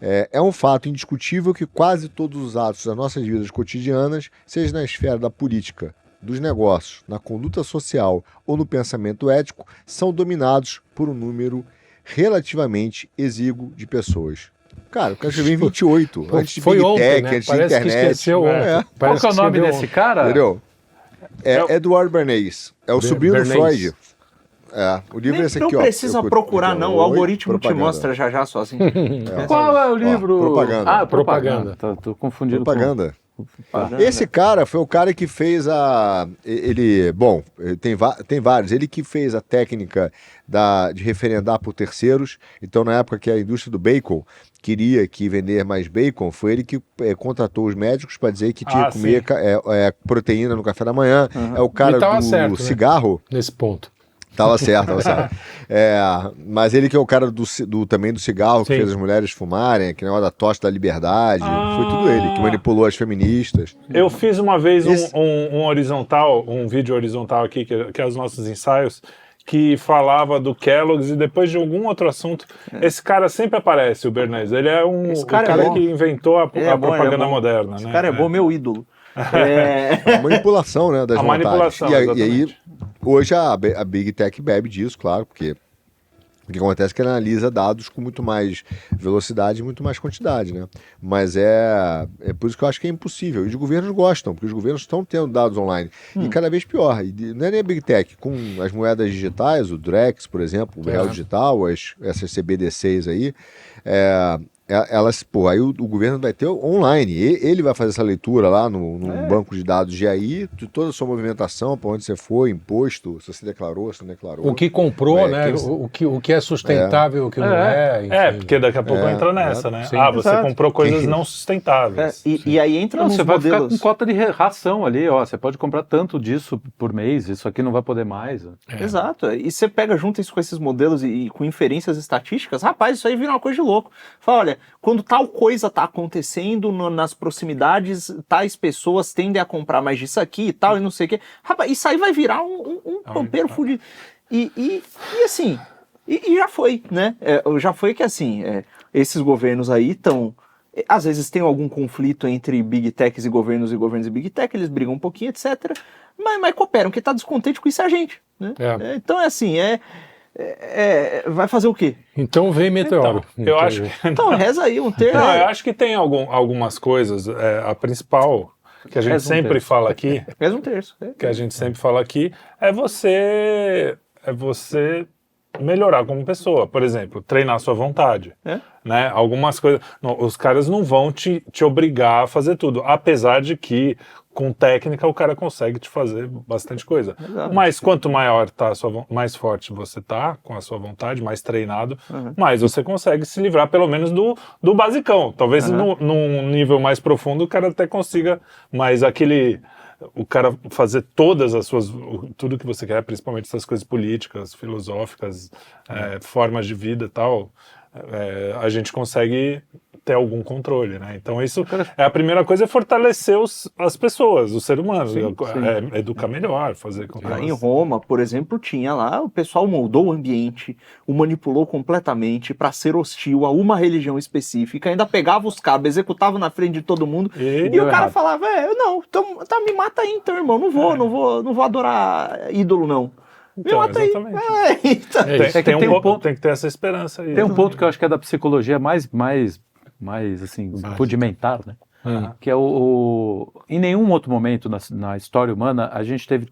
É um fato indiscutível que quase todos os atos das nossas vidas cotidianas, seja na esfera da política, dos negócios, na conduta social ou no pensamento ético, são dominados por um número relativamente exíguo de pessoas. Cara, o cara escreveu em 28, antes de Foi Big ontem, Tech, né? antes de Parece que internet. esqueceu ontem. Qual que é o nome desse cara? Entendeu? Edward Bernays. É o sobrinho do Bernays. Freud. O livro é esse Não aqui, ó. precisa procurar, não. O algoritmo te mostra já sozinho. Qual é o livro? propaganda. Ah, propaganda. Tô confundindo Propaganda. Propaganda. Esse cara foi o cara que fez tem vários. Ele que fez a técnica de referendar por terceiros. Então, na época que a indústria do bacon queria que vender mais bacon, foi ele que contratou os médicos para dizer que tinha que comer proteína no café da manhã. É o cara tava do certo, né? cigarro. Nesse ponto. Tava certo. Mas ele que é o cara também do cigarro, que Sim. fez as mulheres fumarem, que negócio da tocha da liberdade. Foi tudo ele, que manipulou as feministas. Eu fiz uma vez um vídeo horizontal aqui, que é os nossos ensaios, que falava do Kellogg's e depois de algum outro assunto. Esse cara sempre aparece, o Bernays. Ele é o cara que inventou a propaganda moderna. Esse né? cara é bom, meu ídolo. A manipulação, né, das A vontades. manipulação, e aí, exatamente. hoje a Big Tech bebe disso, claro, porque o que acontece é que ela analisa dados com muito mais velocidade e muito mais quantidade, né? Mas é por isso que eu acho que é impossível. E os governos gostam, porque os governos estão tendo dados online. E cada vez pior. E não é nem a Big Tech, com as moedas digitais, o Drex, por exemplo, o Real Digital, essas CBDCs aí, aí o governo vai ter online, ele vai fazer essa leitura lá no banco de dados de aí, de toda a sua movimentação, para onde você foi, imposto, se você declarou, se não declarou. O que comprou, né? O que é sustentável, o que não é. Enfim. Porque daqui a pouco entra nessa, né? Sim. Você Exato. comprou coisas não sustentáveis. E aí entra Não, nos você vai ficar modelos. com cota de ração ali, ó. Você pode comprar tanto disso por mês, isso aqui não vai poder mais. Exato. E você pega junto isso com esses modelos e com inferências estatísticas, rapaz, isso aí vira uma coisa de louco. Fala, olha, quando tal coisa está acontecendo nas proximidades, tais pessoas tendem a comprar mais disso aqui e tal, e não sei o quê. Rapaz, isso aí vai virar um pampeiro fudido. E assim, já foi, né? Já foi que assim, esses governos aí estão... Às vezes tem algum conflito entre Big Techs e governos e Big Tech, eles brigam um pouquinho, etc. Mas cooperam, quem está descontente com isso é a gente. Né? Então é assim, vai fazer o quê? Então vem meteoro. Eu acho que... Então reza aí um terço. Não, eu acho que tem algumas coisas. A principal que a gente sempre fala aqui, Reza um terço. é você melhorar como pessoa. Por exemplo, treinar a sua vontade. Né? Algumas coisas... os caras não vão te obrigar a fazer tudo, apesar de que com técnica o cara consegue te fazer bastante coisa. Exato. Mas quanto maior tá mais forte você tá com a sua vontade, mais treinado, mais você consegue se livrar pelo menos do basicão. Talvez num nível mais profundo o cara até consiga, mas o cara fazer tudo que você quer, principalmente essas coisas políticas, filosóficas, formas de vida e tal, a gente consegue ter algum controle, né? Então isso a primeira coisa é fortalecer as pessoas, os seres humanos, educar melhor, fazer com que Em Roma, por exemplo, tinha lá, o pessoal moldou o ambiente, o manipulou completamente para ser hostil a uma religião específica, ainda pegava os cabos, executava na frente de todo mundo, e o cara falava, não, então me mata aí então, irmão, não vou adorar ídolo, não. Me mata aí. Tem que ter essa esperança aí. Tem um ponto que eu acho que é da psicologia mais assim, rudimentar, né? Que é em nenhum outro momento na história humana a gente teve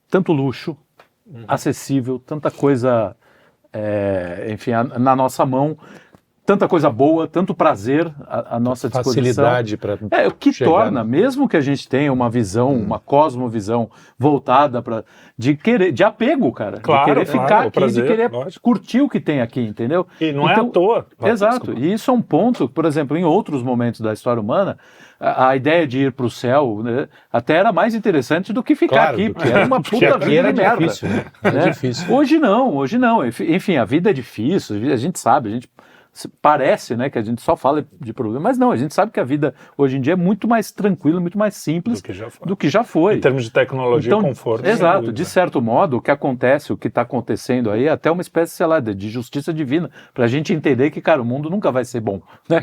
tanto luxo acessível, tanta coisa, enfim, na nossa mão, tanta coisa boa, tanto prazer à nossa disposição. Facilidade para O que torna, mesmo que a gente tenha uma visão, uma cosmovisão voltada de apego, cara. Claro, de querer ficar aqui, prazer, de querer lógico. curtir o que tem aqui, entendeu? E não é à toa. Exato. Desculpa. E isso é um ponto, por exemplo, em outros momentos da história humana, a ideia de ir para o céu, né, até era mais interessante do que ficar aqui, porque era uma puta aqui vida era de merda. difícil, né? Era difícil. Hoje não. Enfim, a vida é difícil, a gente sabe, parece, né, que a gente só fala de problema, mas não, a gente sabe que a vida hoje em dia é muito mais tranquila, muito mais simples do que já foi. Em termos de tecnologia e conforto. Exato, de certo modo, o que acontece, o que está acontecendo aí, é até uma espécie, sei lá, de justiça divina, para a gente entender que, cara, o mundo nunca vai ser bom. Né?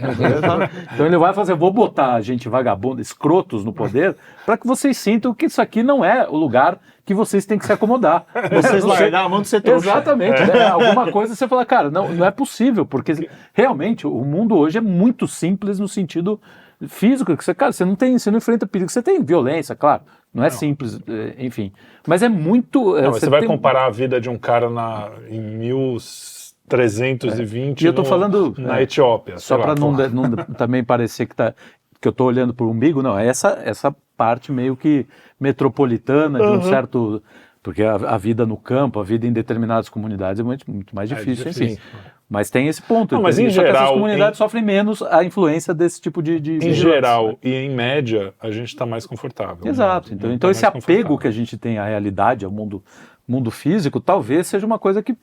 Então ele vai fazer, vou botar a gente vagabundo, escrotos no poder, para que vocês sintam que isso aqui não é o lugar que vocês têm que se acomodar. Vocês largar a mão do ser trouxa. Exatamente. Né? Alguma coisa você fala, cara, não é possível, porque realmente o mundo hoje é muito simples no sentido físico, que você não enfrenta perigo, você tem violência, claro, não é simples, enfim, mas é muito... Você vai comparar a vida de um cara em 1320 e eu tô falando, na Etiópia. Só para não também parecer que eu estou olhando por umbigo, não, essa parte meio que metropolitana de um certo... Porque a vida no campo, a vida em determinadas comunidades é muito mais difícil, enfim. Mas tem esse ponto. Não, mas em geral, essas comunidades sofrem menos a influência desse tipo de em geral e em média, a gente está mais confortável. Exato. Né? Então esse apego que a gente tem à realidade, ao mundo físico, talvez seja uma coisa que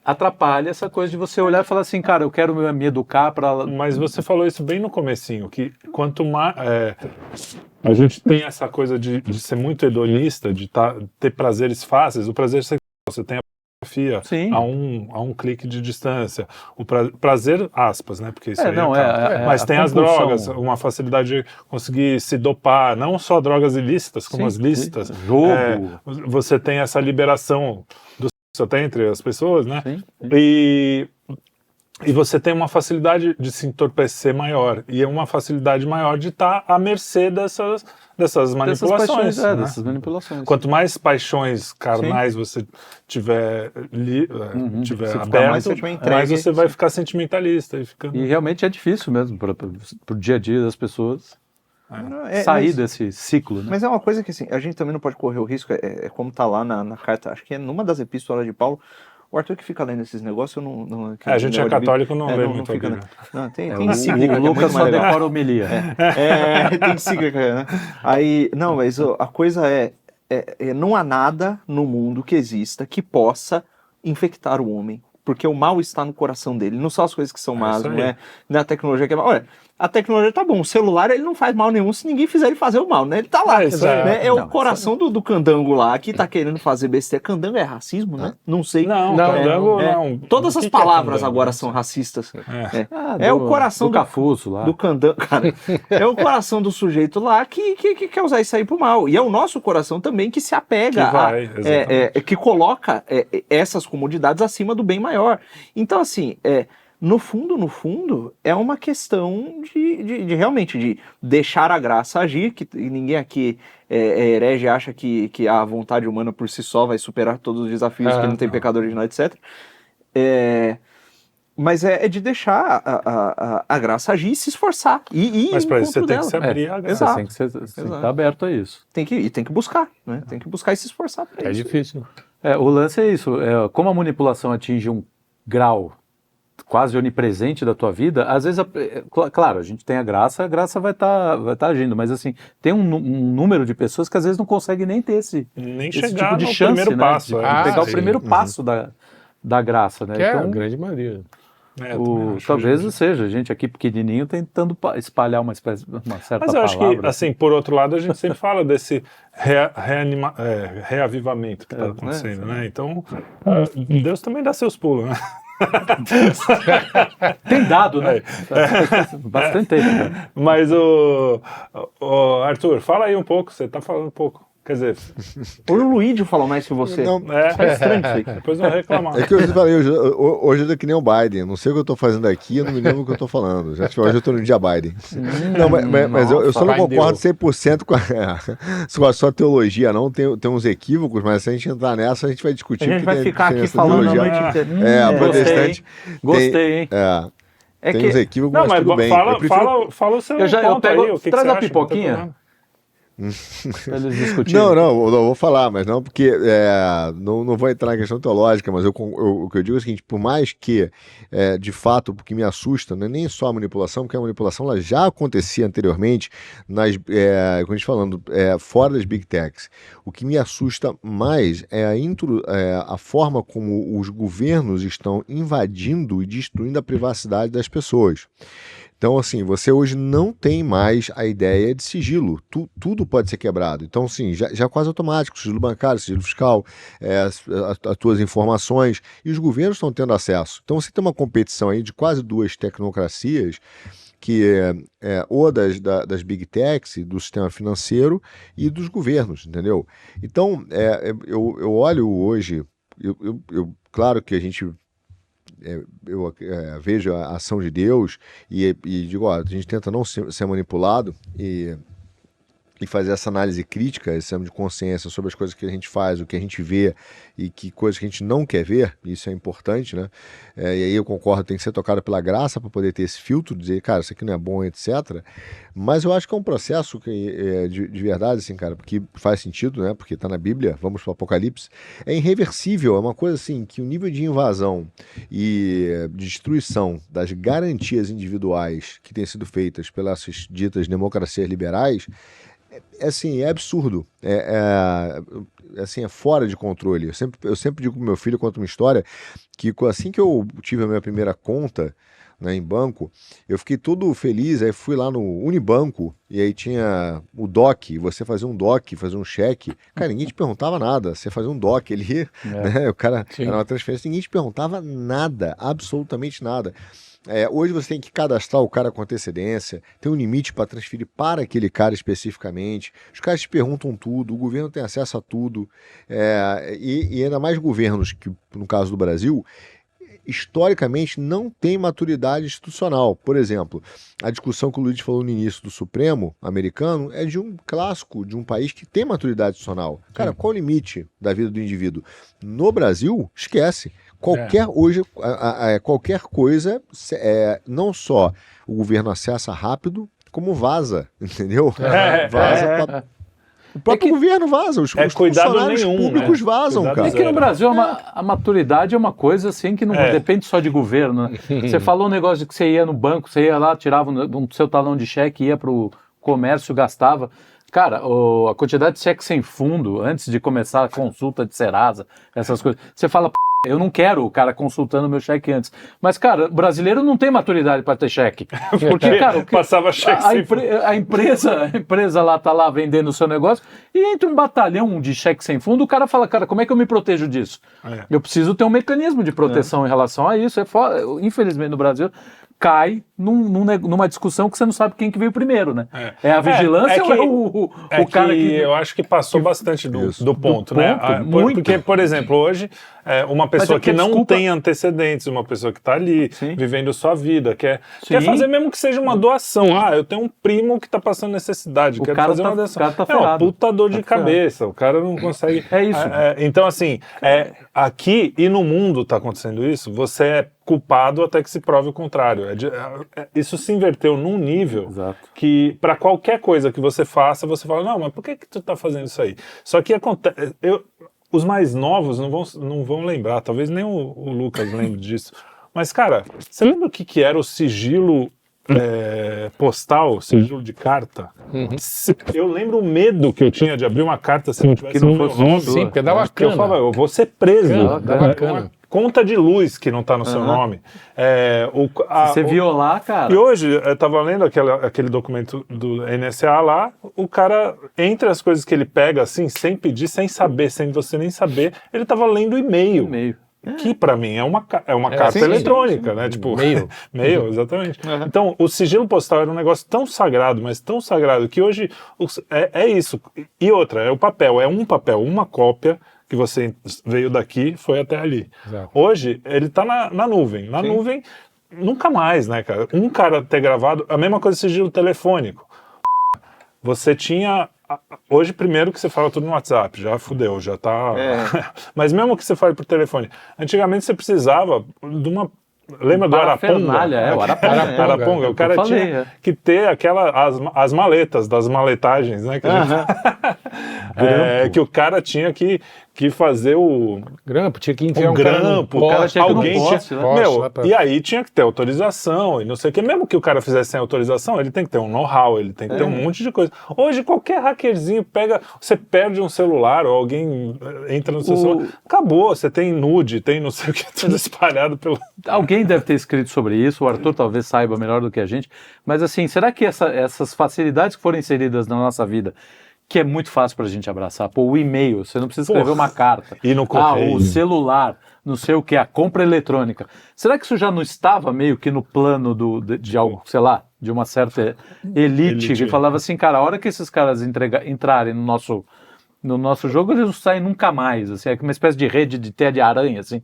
atrapalha essa coisa de você olhar e falar assim, cara, eu quero me educar para... Mas você falou isso bem no comecinho, que quanto mais... a gente tem essa coisa de ser muito hedonista, de ter prazeres fáceis. O prazer sexual, você tem a pornografia a um clique de distância. O prazer, aspas, né? Porque isso aí mas tem as drogas, uma facilidade de conseguir se dopar, não só drogas ilícitas, como as lícitas. Jogo. Você tem essa liberação do até entre as pessoas, né? Sim. E você tem uma facilidade de se entorpecer maior e uma facilidade maior de estar à mercê dessas manipulações. Dessas manipulações. Quanto mais paixões carnais você tiver aberto, mais você vai ficar sentimentalista. E realmente é difícil mesmo para o dia a dia das pessoas. Sair desse ciclo, né? Mas é uma coisa que assim, a gente também não pode correr o risco, é como tá lá na carta, acho que é numa das epístolas de Paulo, o Arthur que fica lendo esses negócios, eu não a gente é católico, não lê muito fica, aqui, né? Não, tem o encíclica, Lucas só decora homilia. Tem encíclica, né? Aí, não, mas a coisa não há nada no mundo que exista que possa infectar o homem, porque o mal está no coração dele, não são as coisas que são más, não é a tecnologia que é mal. Olha, a tecnologia tá bom, o celular ele não faz mal nenhum se ninguém fizer ele fazer o mal, né? Ele tá lá, né? O coração do candango lá que tá querendo fazer besteira. Candango é racismo, né? Não sei. Candango não. Todas as palavras agora são racistas. É o coração do cafuço lá. Do candango, cara. É o coração do sujeito lá que quer usar isso aí pro mal. E é o nosso coração também que se apega, que coloca essas comodidades acima do bem maior. Então, assim, no fundo, é uma questão de realmente de deixar a graça agir, que ninguém aqui é herege, acha que a vontade humana por si só vai superar todos os desafios, que não tem pecado original, etc. Mas é de deixar a graça agir e se esforçar. Mas para isso você tem que se abrir a graça. Você tem que estar aberto a isso. Tem que buscar, né? Tem que buscar e se esforçar para isso. É difícil. O lance é isso. Como a manipulação atinge um grau quase onipresente da tua vida, às vezes, claro, a gente tem a graça vai estar agindo, mas assim, tem um número de pessoas que às vezes não consegue nem ter esse chegar tipo de no chance, primeiro né, passo. de pegar o primeiro passo da graça, né? Que então, é a grande maioria. Talvez seja, a gente aqui pequenininho tentando espalhar uma certa palavra. Mas eu acho que, assim, por outro lado, a gente sempre fala desse reavivamento que está acontecendo, né? Então, Deus também dá seus pulos, né? Tem dado, né? Bastante tempo. Né? Mas, Arthur, fala aí um pouco, você está falando um pouco. Quer dizer, O Luigi falou mais que você. Não, Tá estranho isso aí. depois eu vou reclamar. é que eu falei, hoje eu tô que nem o Biden. Não sei o que eu tô fazendo aqui, eu não me lembro o que eu tô falando. Hoje eu tô no dia Biden. Não, mas eu só não Biden concordo 100% com a sua teologia, não. Tem uns equívocos, mas se a gente entrar nessa, a gente vai discutir. A gente porque vai tem ficar aqui diferença de falando a teologia. noite inteira. É, a Gostei, protestante. Gostei, hein? Tem uns equívocos, Não, mas tudo bem. Eu fala, prefiro- fala o seu Eu ponto pego, aí, o que traz que você a acha, pipoquinha. não tem problema. Pra eles discutirem. Não vou falar, mas não porque não vou entrar na questão teológica, mas o que eu digo é o seguinte, por mais que, de fato, o que me assusta não é nem só a manipulação, porque a manipulação ela já acontecia anteriormente, como a gente falando, fora das Big Techs. O que me assusta mais é a forma como os governos estão invadindo e destruindo a privacidade das pessoas. Então, assim, você hoje não tem mais a ideia de sigilo. Tudo pode ser quebrado. Então, assim, já é quase automático. Sigilo bancário, sigilo fiscal, as tuas informações. E os governos estão tendo acesso. Então, você tem uma competição aí de quase duas tecnocracias, que ou das Big Techs, do sistema financeiro e dos governos, entendeu? Então, eu olho hoje, claro que a gente... eu vejo a ação de Deus e digo, a gente tenta não ser manipulado e fazer essa análise crítica, esse exame de consciência sobre as coisas que a gente faz, o que a gente vê e que coisas que a gente não quer ver, isso é importante, né? E aí eu concordo, tem que ser tocado pela graça para poder ter esse filtro, dizer, cara, isso aqui não é bom, etc. Mas eu acho que é um processo que, de verdade, assim, cara, porque faz sentido, né? Porque está na Bíblia, vamos para o Apocalipse, é irreversível, é uma coisa assim, que o nível de invasão e de destruição das garantias individuais que têm sido feitas pelas ditas democracias liberais, assim, é absurdo, assim, é fora de controle. Eu sempre digo pro meu filho, conto uma história, que assim que eu tive a minha primeira conta, né, em banco, eu fiquei todo feliz, aí fui lá no Unibanco, e aí tinha o DOC, você fazia um DOC, fazia um cheque, cara, ninguém te perguntava nada, você fazia um DOC ali, né, o cara, Sim. era uma transferência, ninguém te perguntava nada, absolutamente nada. Hoje você tem que cadastrar o cara com antecedência, tem um limite para transferir para aquele cara especificamente, os caras te perguntam tudo, o governo tem acesso a tudo, e ainda mais governos que, no caso do Brasil, historicamente não tem maturidade institucional. Por exemplo, a discussão que o Luiz falou no início do Supremo americano é de um clássico, de um país que tem maturidade institucional. Cara, qual o limite da vida do indivíduo? No Brasil, esquece. Qualquer coisa, não só o governo acessa rápido, como vaza, entendeu? Vaza o próprio governo vaza, os funcionários públicos vazam, cara. É que no Brasil a maturidade é uma coisa assim que não depende só de governo, né? Você falou um negócio de que você ia no banco, você ia lá, tirava o seu talão de cheque, ia pro comércio, gastava. Cara, a quantidade de cheque sem fundo, antes de começar a consulta de Serasa, essas coisas, você fala, eu não quero o cara consultando meu cheque antes. Mas, cara, o brasileiro não tem maturidade para ter cheque. Porque, cara, passava cheque sem fundo. A empresa lá tá lá vendendo o seu negócio e entra um batalhão de cheque sem fundo, o cara fala, cara, como é que eu me protejo disso? Eu preciso ter um mecanismo de proteção em relação a isso. Infelizmente, no Brasil, cai numa discussão que você não sabe quem que veio primeiro, né? É a vigilância ou é o cara que... Eu acho que passou bastante do ponto, né? Muito. Porque, por exemplo, hoje, uma pessoa que não tem antecedentes, uma pessoa que está ali, vivendo sua vida, quer fazer mesmo que seja uma doação. Eu tenho um primo que está passando necessidade, quero fazer uma doação. O cara tá é uma ferrado. puta dor de cabeça, o cara não consegue... É isso. Então, assim, aqui e no mundo está acontecendo isso, você é culpado até que se prove o contrário. Isso se inverteu num nível que, para qualquer coisa que você faça, você fala, não, mas por que tu tá fazendo isso aí? Só que acontece... Os mais novos não vão lembrar, talvez nem o Lucas lembre disso. Mas, cara, você lembra o que era o sigilo postal, sigilo de carta? Eu lembro o medo que eu tinha de abrir uma carta se não tivesse no meu nome. Sim, porque dava Porque eu falava, eu vou ser preso. Dava cana. Conta de luz que não está no seu nome. Se você violar, cara... E hoje, eu estava lendo aquele documento do NSA lá, o cara, entre as coisas que ele pega, assim, sem pedir, sem saber, sem você nem saber, ele estava lendo e-mail. que para mim é uma carta sim, eletrônica, sim. né? Tipo, Mail. mail, exatamente. Então, o sigilo postal era um negócio tão sagrado, mas tão sagrado, que hoje é isso. E outra, é o papel, um papel, uma cópia que você veio daqui, foi até ali. Exato. Hoje, ele tá na nuvem. Na nuvem, nunca mais, né, cara? Um cara ter gravado, a mesma coisa sigilo telefônico. Você tinha... Hoje, primeiro que você fala tudo no WhatsApp, já fudeu, já tá... Mas mesmo que você fale por telefone, antigamente você precisava de uma... Lembra do Araponga? O Araponga. Araponga. O cara tinha que ter as maletas das maletagens, né? Que o cara tinha que fazer o Grampo, tinha que enviar um grampo, o cara tinha que ir no alguém poste, tinha, né? meu, e aí tinha que ter autorização e não sei o que, mesmo que o cara fizesse sem autorização, ele tem que ter um know-how, ele tem que ter um monte de coisa. Hoje qualquer hackerzinho você perde um celular ou alguém entra no seu celular, acabou, você tem nude, tem não sei o que, tudo espalhado pelo... Alguém deve ter escrito sobre isso, o Arthur talvez saiba melhor do que a gente, mas assim, será que essas facilidades que foram inseridas na nossa vida, que é muito fácil pra gente abraçar, o e-mail, você não precisa escrever uma carta, e no correio, o celular, não sei o que, a compra eletrônica, será que isso já não estava meio que no plano de algo, sei lá, de uma certa elite que falava assim, cara, a hora que esses caras entrarem no nosso jogo, eles não saem nunca mais, assim, é uma espécie de rede de teia de aranha, assim.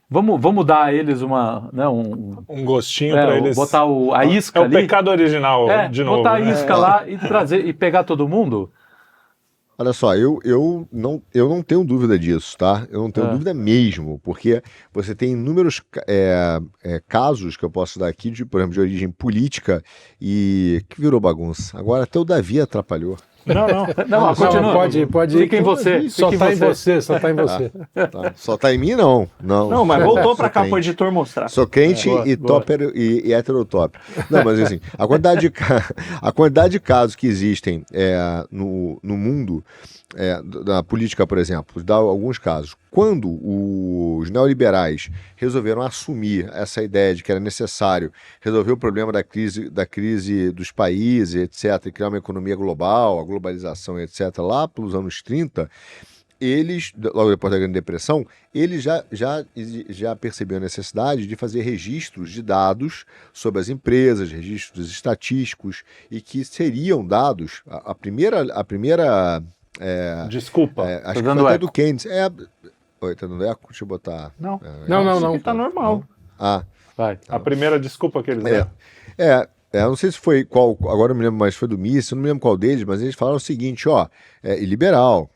Vamos dar a eles um gostinho para eles. Botar a isca ali. É o pecado original, de novo. Botar a isca lá e trazer e pegar todo mundo. Olha só, eu não tenho dúvida disso, tá? Eu não tenho dúvida mesmo, porque você tem inúmeros casos que eu posso dar aqui, por exemplo, de origem política e que virou bagunça. Agora até o Davi atrapalhou. Não, continua. Pode Fica em você. Só tá em você. Tá. Só tá em mim, não. Não, mas voltou pra cá crente. pro editor mostrar. Sou crente e topper e heterotop. Não, mas assim, a quantidade de casos que existem no mundo, na política, por exemplo, dá alguns casos. Quando os neoliberais resolveram assumir essa ideia de que era necessário resolver o problema da crise dos países, etc., e criar uma economia global, a globalização, etc., lá pelos anos 30, eles, logo depois da Grande Depressão, eles já perceberam a necessidade de fazer registros de dados sobre as empresas, registros estatísticos, e que seriam dados, a primeira Desculpa. Acho que foi até do Keynes. Oi, tá dando eco? Deixa eu botar. Não. Tá normal. Vai. A primeira desculpa que eles deram. Eu não sei se foi qual, agora eu não me lembro, mas foi do Mises, eu não me lembro qual deles, mas eles falaram o seguinte, e liberal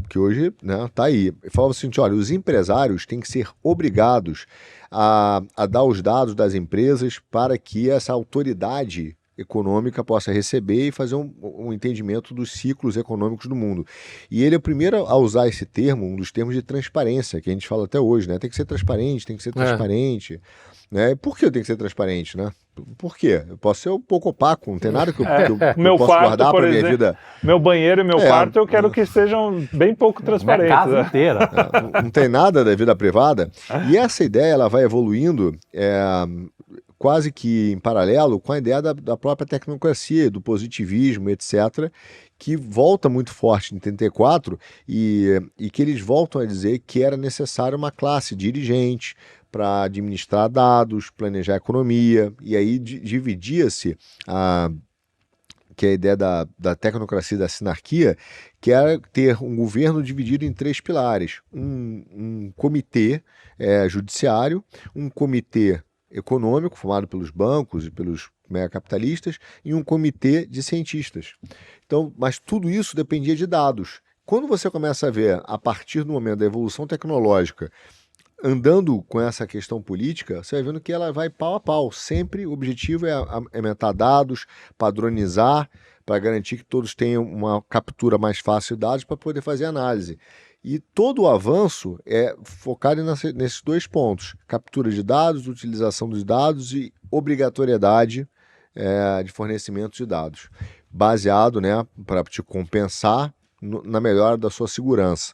que hoje, né, tá aí. Falavam o seguinte, olha, os empresários têm que ser obrigados a dar os dados das empresas para que essa autoridade econômica possa receber e fazer um entendimento dos ciclos econômicos do mundo. E ele é o primeiro a usar esse termo, um dos termos de transparência, que a gente fala até hoje, né? Tem que ser transparente. Né? E por que eu tenho que ser transparente, né? Por quê? Eu posso ser um pouco opaco, não tem nada que eu posso guardar para minha vida. Meu banheiro e meu quarto eu quero que sejam bem pouco transparentes. Minha casa inteira. Não tem nada da vida privada. E essa ideia ela vai evoluindo quase que em paralelo com a ideia da própria tecnocracia, do positivismo, etc., que volta muito forte em 34 e que eles voltam a dizer que era necessário uma classe dirigente para administrar dados, planejar a economia, e aí dividia-se que é a ideia da tecnocracia, da sinarquia, que era ter um governo dividido em 3 pilares: um comitê judiciário, um comitê econômico, formado pelos bancos e pelos megacapitalistas, e um comitê de cientistas. Então, mas tudo isso dependia de dados. Quando você começa a ver, a partir do momento da evolução tecnológica, andando com essa questão política, você vai vendo que ela vai pau a pau. Sempre o objetivo é aumentar dados, padronizar, para garantir que todos tenham uma captura mais fácil de dados para poder fazer análise. E todo o avanço é focado nesses 2 pontos: captura de dados, utilização dos dados e obrigatoriedade de fornecimento de dados, baseado, né, para te compensar na melhora da sua segurança,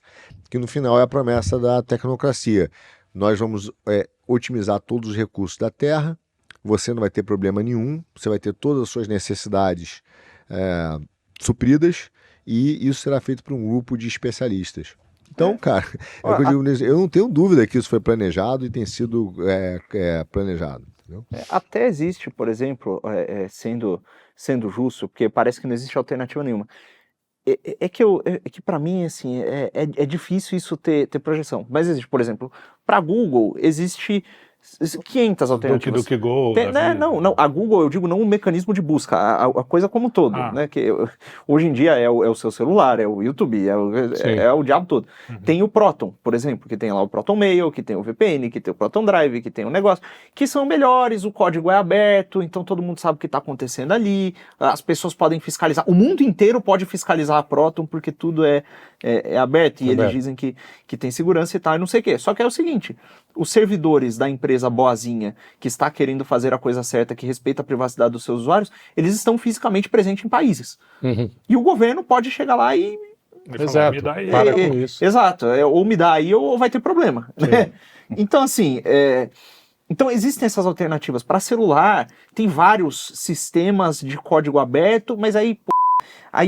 que no final é a promessa da tecnocracia. Nós vamos otimizar todos os recursos da Terra, você não vai ter problema nenhum, você vai ter todas as suas necessidades supridas, e isso será feito por um grupo de especialistas. Então, cara, eu não tenho dúvida que isso foi planejado e tem sido planejado. Entendeu? Até existe, por exemplo, sendo justo, porque parece que não existe alternativa nenhuma. É que para mim, assim, é difícil isso ter projeção. Mas existe, por exemplo, para Google, existe 500 alternativas. DuckDuckGo, não, a Google, eu digo não o mecanismo de busca, a coisa como um todo, né, que hoje em dia é o seu celular, é o YouTube, é o diabo todo. Tem o Proton, por exemplo, que tem lá o Proton Mail, que tem o VPN, que tem o Proton Drive, que tem o negócio, que são melhores, o código é aberto, então todo mundo sabe o que está acontecendo ali, as pessoas podem fiscalizar, o mundo inteiro pode fiscalizar a Proton, porque tudo é aberto, e eles dizem que tem segurança e tal, e não sei o quê. Só que é o seguinte, os servidores da empresa boazinha, que está querendo fazer a coisa certa, que respeita a privacidade dos seus usuários, eles estão fisicamente presentes em países. E o governo pode chegar lá e... Exato, me dá aí. para com isso. Exato, ou me dá aí ou vai ter problema. Né? Então, assim... Então existem essas alternativas. Para celular, tem vários sistemas de código aberto, mas aí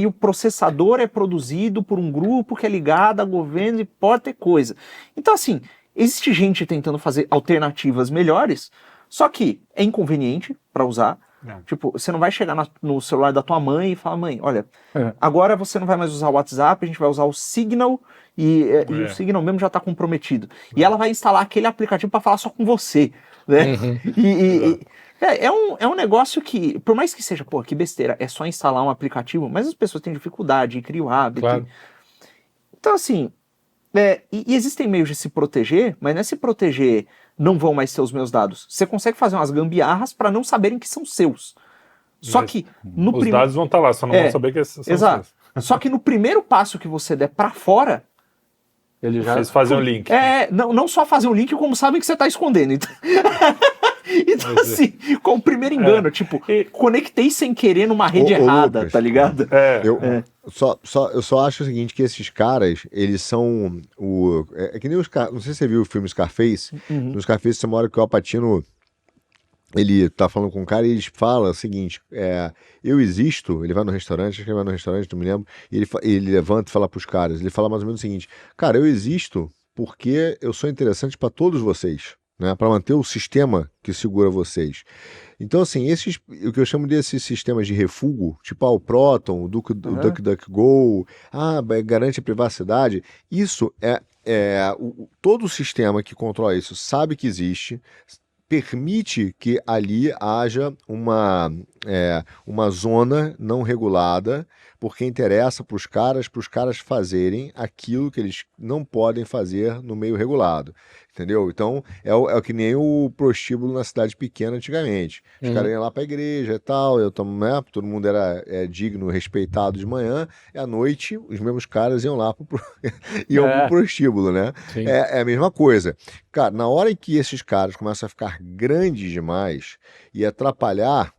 o processador é produzido por um grupo que é ligado a governo e pode ter coisa. Então, assim, existe gente tentando fazer alternativas melhores, só que é inconveniente para usar. Tipo, você não vai chegar no celular da tua mãe e falar, mãe, olha, agora você não vai mais usar o WhatsApp, a gente vai usar o Signal e o Signal mesmo já está comprometido. E ela vai instalar aquele aplicativo para falar só com você, né? É um negócio que, por mais que seja, que besteira, é só instalar um aplicativo, mas as pessoas têm dificuldade em criar o hábito. Claro. Então, assim, e existem meios de se proteger, mas não é se proteger, não vão mais ser os meus dados. Você consegue fazer umas gambiarras para não saberem que são seus. Só Mas que os dados vão estar lá, só não vão saber que são exato. seus. Só que no primeiro passo que você der para fora, Ele já fez fazer um link. Não só fazer um link, como sabem que você está escondendo. Então assim, com o primeiro engano, conectei sem querer numa rede errada, Lucas, tá ligado? Eu só acho o seguinte, que esses caras, eles são é que nem os caras, não sei se você viu o filme Scarface, no Scarface tem uma hora que o Al Pacino, ele tá falando com um cara e ele fala o seguinte, eu existo, ele vai no restaurante, acho que ele vai no restaurante, não me lembro, e ele levanta e fala pros caras, ele fala mais ou menos o seguinte, cara, eu existo porque eu sou interessante para todos vocês, né, para manter o sistema que segura vocês. Então, assim, o que eu chamo desses sistemas de refúgio, tipo o Proton, o DuckDuckGo, garante a privacidade, isso todo o sistema que controla isso sabe que existe, permite que ali haja uma zona não regulada, porque interessa para os caras fazerem aquilo que eles não podem fazer no meio regulado, entendeu? Então, é que nem o prostíbulo na cidade pequena antigamente. Os caras iam lá para a igreja e tal, todo mundo era digno, respeitado de manhã, e à noite os mesmos caras iam lá pro prostíbulo, né? É a mesma coisa. Cara, na hora em que esses caras começam a ficar grandes demais e atrapalhar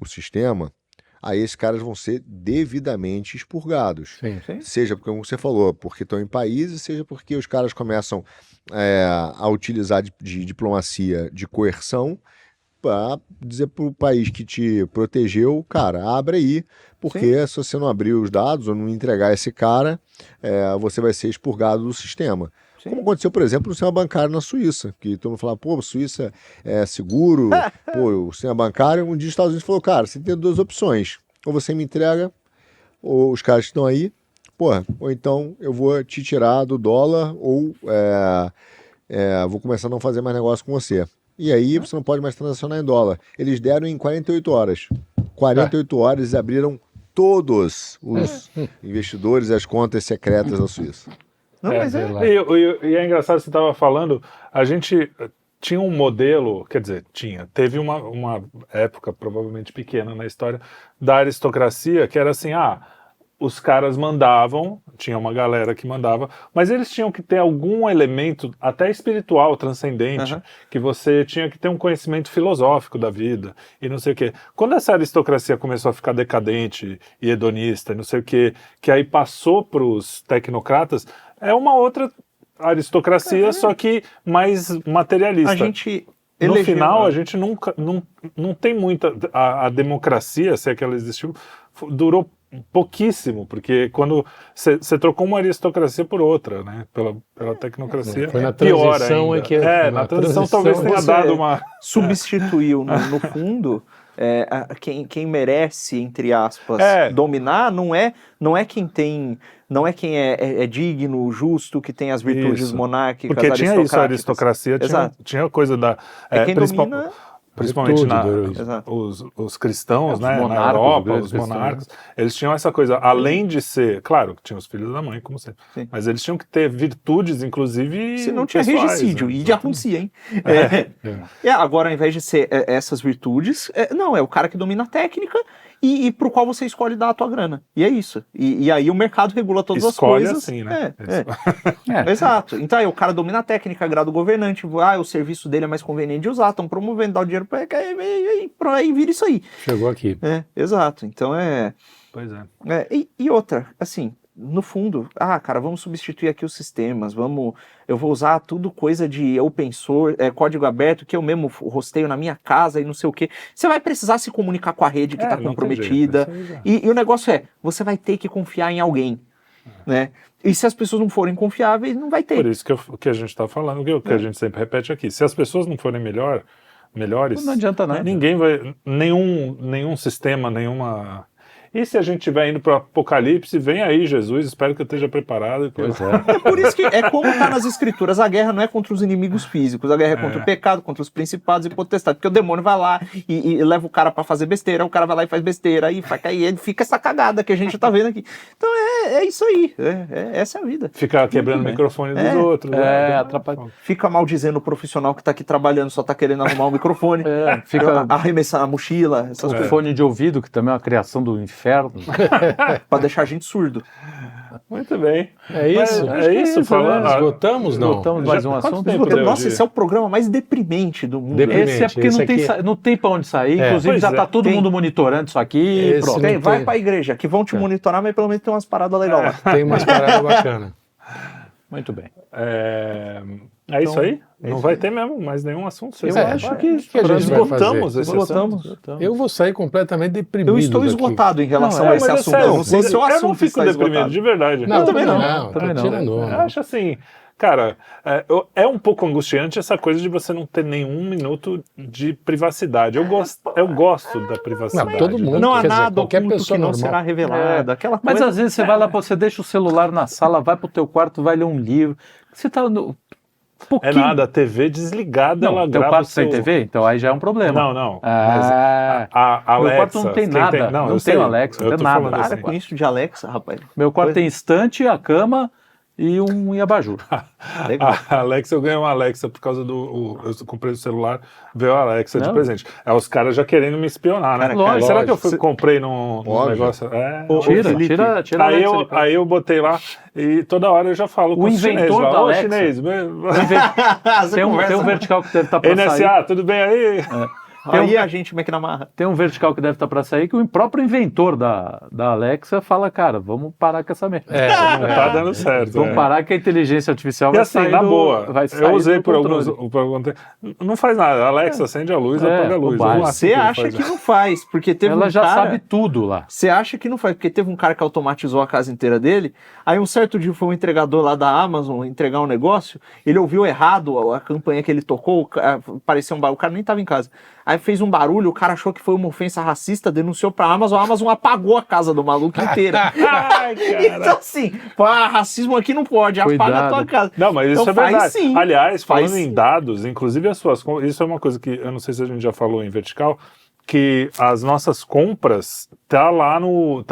o sistema, aí esses caras vão ser devidamente expurgados. Sim. Seja porque, como você falou, porque estão em países, seja porque os caras começam a utilizar de diplomacia, de coerção, para dizer para o país que te protegeu, cara, abre aí, porque se você não abrir os dados ou não entregar esse cara, você vai ser expurgado do sistema. Como aconteceu, por exemplo, no sistema bancário na Suíça, que todo mundo falava, Suíça é seguro, o sistema bancário, um dia os Estados Unidos falou, cara, você tem duas opções, ou você me entrega, ou os caras que estão aí, ou então eu vou te tirar do dólar, ou vou começar a não fazer mais negócio com você. E aí você não pode mais transacionar em dólar. Eles deram em 48 horas. 48 horas eles abriram todos os investidores e as contas secretas da Suíça. Não, mas e é engraçado, você estava falando, a gente tinha um modelo, teve uma época provavelmente pequena na história da aristocracia, que era assim, os caras mandavam, tinha uma galera que mandava, mas eles tinham que ter algum elemento até espiritual, transcendente, que você tinha que ter um conhecimento filosófico da vida e não sei o quê. Quando essa aristocracia começou a ficar decadente e hedonista e não sei o quê, que aí passou para os tecnocratas, é uma outra aristocracia, só que mais materialista. No final, a gente nunca não tem muita... A democracia, se é que ela existiu, durou pouquíssimo, porque quando você trocou uma aristocracia por outra, né? Pela tecnocracia. Foi na pior transição ainda. é que na transição talvez tenha dado uma... Substituiu, no fundo, quem merece, entre aspas, dominar não é quem tem... Não é quem é digno, justo, que tem as virtudes monárquicas, porque tinha isso, a aristocracia tinha coisa da... quem domina... Principalmente os cristãos, né, monarcas, na Europa, os monarcas, eles tinham essa coisa, além de ser, claro, tinha os filhos da mãe, como sempre, mas eles tinham que ter virtudes, inclusive se não tinha regicídio, né? e já acontecia, hein? Agora, ao invés de ser essas virtudes, não, é o cara que domina a técnica e pro qual você escolhe dar a tua grana. E é isso. E aí o mercado regula todas as coisas. Assim, né? Exato. Então aí o cara domina a técnica, agrada o governante, o serviço dele é mais conveniente de usar, estão promovendo, dá o dinheiro pra aí vira isso aí. Chegou aqui. Exato. Então Pois e outra, assim, no fundo, cara, vamos substituir aqui os sistemas, eu vou usar tudo coisa de open source, código aberto, que eu mesmo hosteio na minha casa e não sei o quê. Você vai precisar se comunicar com a rede que está comprometida. E o negócio você vai ter que confiar em alguém, né? E se as pessoas não forem confiáveis, não vai ter. Por isso que a gente está falando, que a gente sempre repete aqui. Se as pessoas não forem melhores... Não adianta nada. Ninguém vai... Nenhum sistema, nenhuma... E se a gente estiver indo para o apocalipse, vem aí Jesus, espero que eu esteja preparado. Pois é. É por isso que é como está nas escrituras, a guerra não é contra os inimigos físicos, a guerra é contra o pecado, contra os principados e potestades, porque o demônio vai lá e leva o cara para fazer besteira, o cara vai lá e faz besteira, aí ele fica essa cagada que a gente tá vendo aqui. Então é isso aí, essa é a vida. Fica quebrando o microfone dos outros. Atrapalha. Fica maldizendo o profissional que tá aqui trabalhando, só tá querendo arrumar o microfone, fica arremessar a mochila, essas coisas. Fone de ouvido, que também é uma criação do inferno. Pra deixar a gente surdo. Muito bem. É isso? É isso, falando. Esgotamos, não? Esgotamos mais um assunto. Nossa, esse é o programa mais deprimente do mundo. Esse é porque não tem pra onde sair. Inclusive, já tá todo mundo monitorando isso aqui. Pronto. Vai pra igreja, que vão te monitorar, mas pelo menos tem umas paradas legais lá. Tem umas paradas bacanas. Muito bem. É isso aí? Não vai ter mesmo mais nenhum assunto? Eu acho que a gente esgotamos vai esse assunto. Eu vou sair completamente deprimido. Eu estou esgotado em relação a esse assunto. Sério, eu não sei se o assunto eu não fico deprimido, de verdade. Não, eu também não. Eu acho assim, cara, é um pouco angustiante essa coisa de você não ter nenhum minuto de privacidade. Eu gosto da privacidade. Não, todo mundo. Não há quer dizer, nada qualquer oculto pessoa que não normal. será revelado. Aquela coisa... Mas às vezes você vai lá, você deixa o celular na sala, vai pro teu quarto, vai ler um livro. Você tá no... É nada, a TV desligada, ela teu grava quarto sem TV? Então aí já é um problema. Não. A Alexa, meu quarto não tem nada. Não tem o Alexa, não tem nada. Para com isso de Alexa, rapaz. Meu quarto tem estante, a cama e um abajur. A Alexa, eu ganhei uma Alexa por causa eu comprei o celular, veio a Alexa de presente. Os caras já querendo me espionar, né? Lógico. Será que eu comprei num negócio? Tira Aí eu botei lá e toda hora eu já falo com o os chineses. inventor da Alexa. Chinês. Tem um vertical que deve estar para sair. NSA, tudo bem aí? Aí a gente como é que namarra? Tem um vertical que deve estar para sair que o próprio inventor da Alexa fala, cara, vamos parar com essa merda. Não tá dando certo. Vamos parar que a inteligência artificial e vai assim, sair na boa, eu usei por algum tempo. Não faz nada. A Alexa acende a luz, apaga a luz. Você acha que não faz, porque teve Ela já sabe tudo lá. Você acha que não faz, porque teve um cara que automatizou a casa inteira dele, aí um certo dia foi um entregador lá da Amazon entregar um negócio, ele ouviu errado a campanha que ele tocou, parecia um barulho, o cara nem estava em casa. Aí fez um barulho, o cara achou que foi uma ofensa racista, denunciou pra Amazon, a Amazon apagou a casa do maluco inteira. Então assim, racismo aqui não pode, apaga a tua casa. Não, mas isso então, é verdade. Sim. Aliás, falando em dados, inclusive as suas compras, isso é uma coisa que eu não sei se a gente já falou em vertical, que as nossas compras tá lá no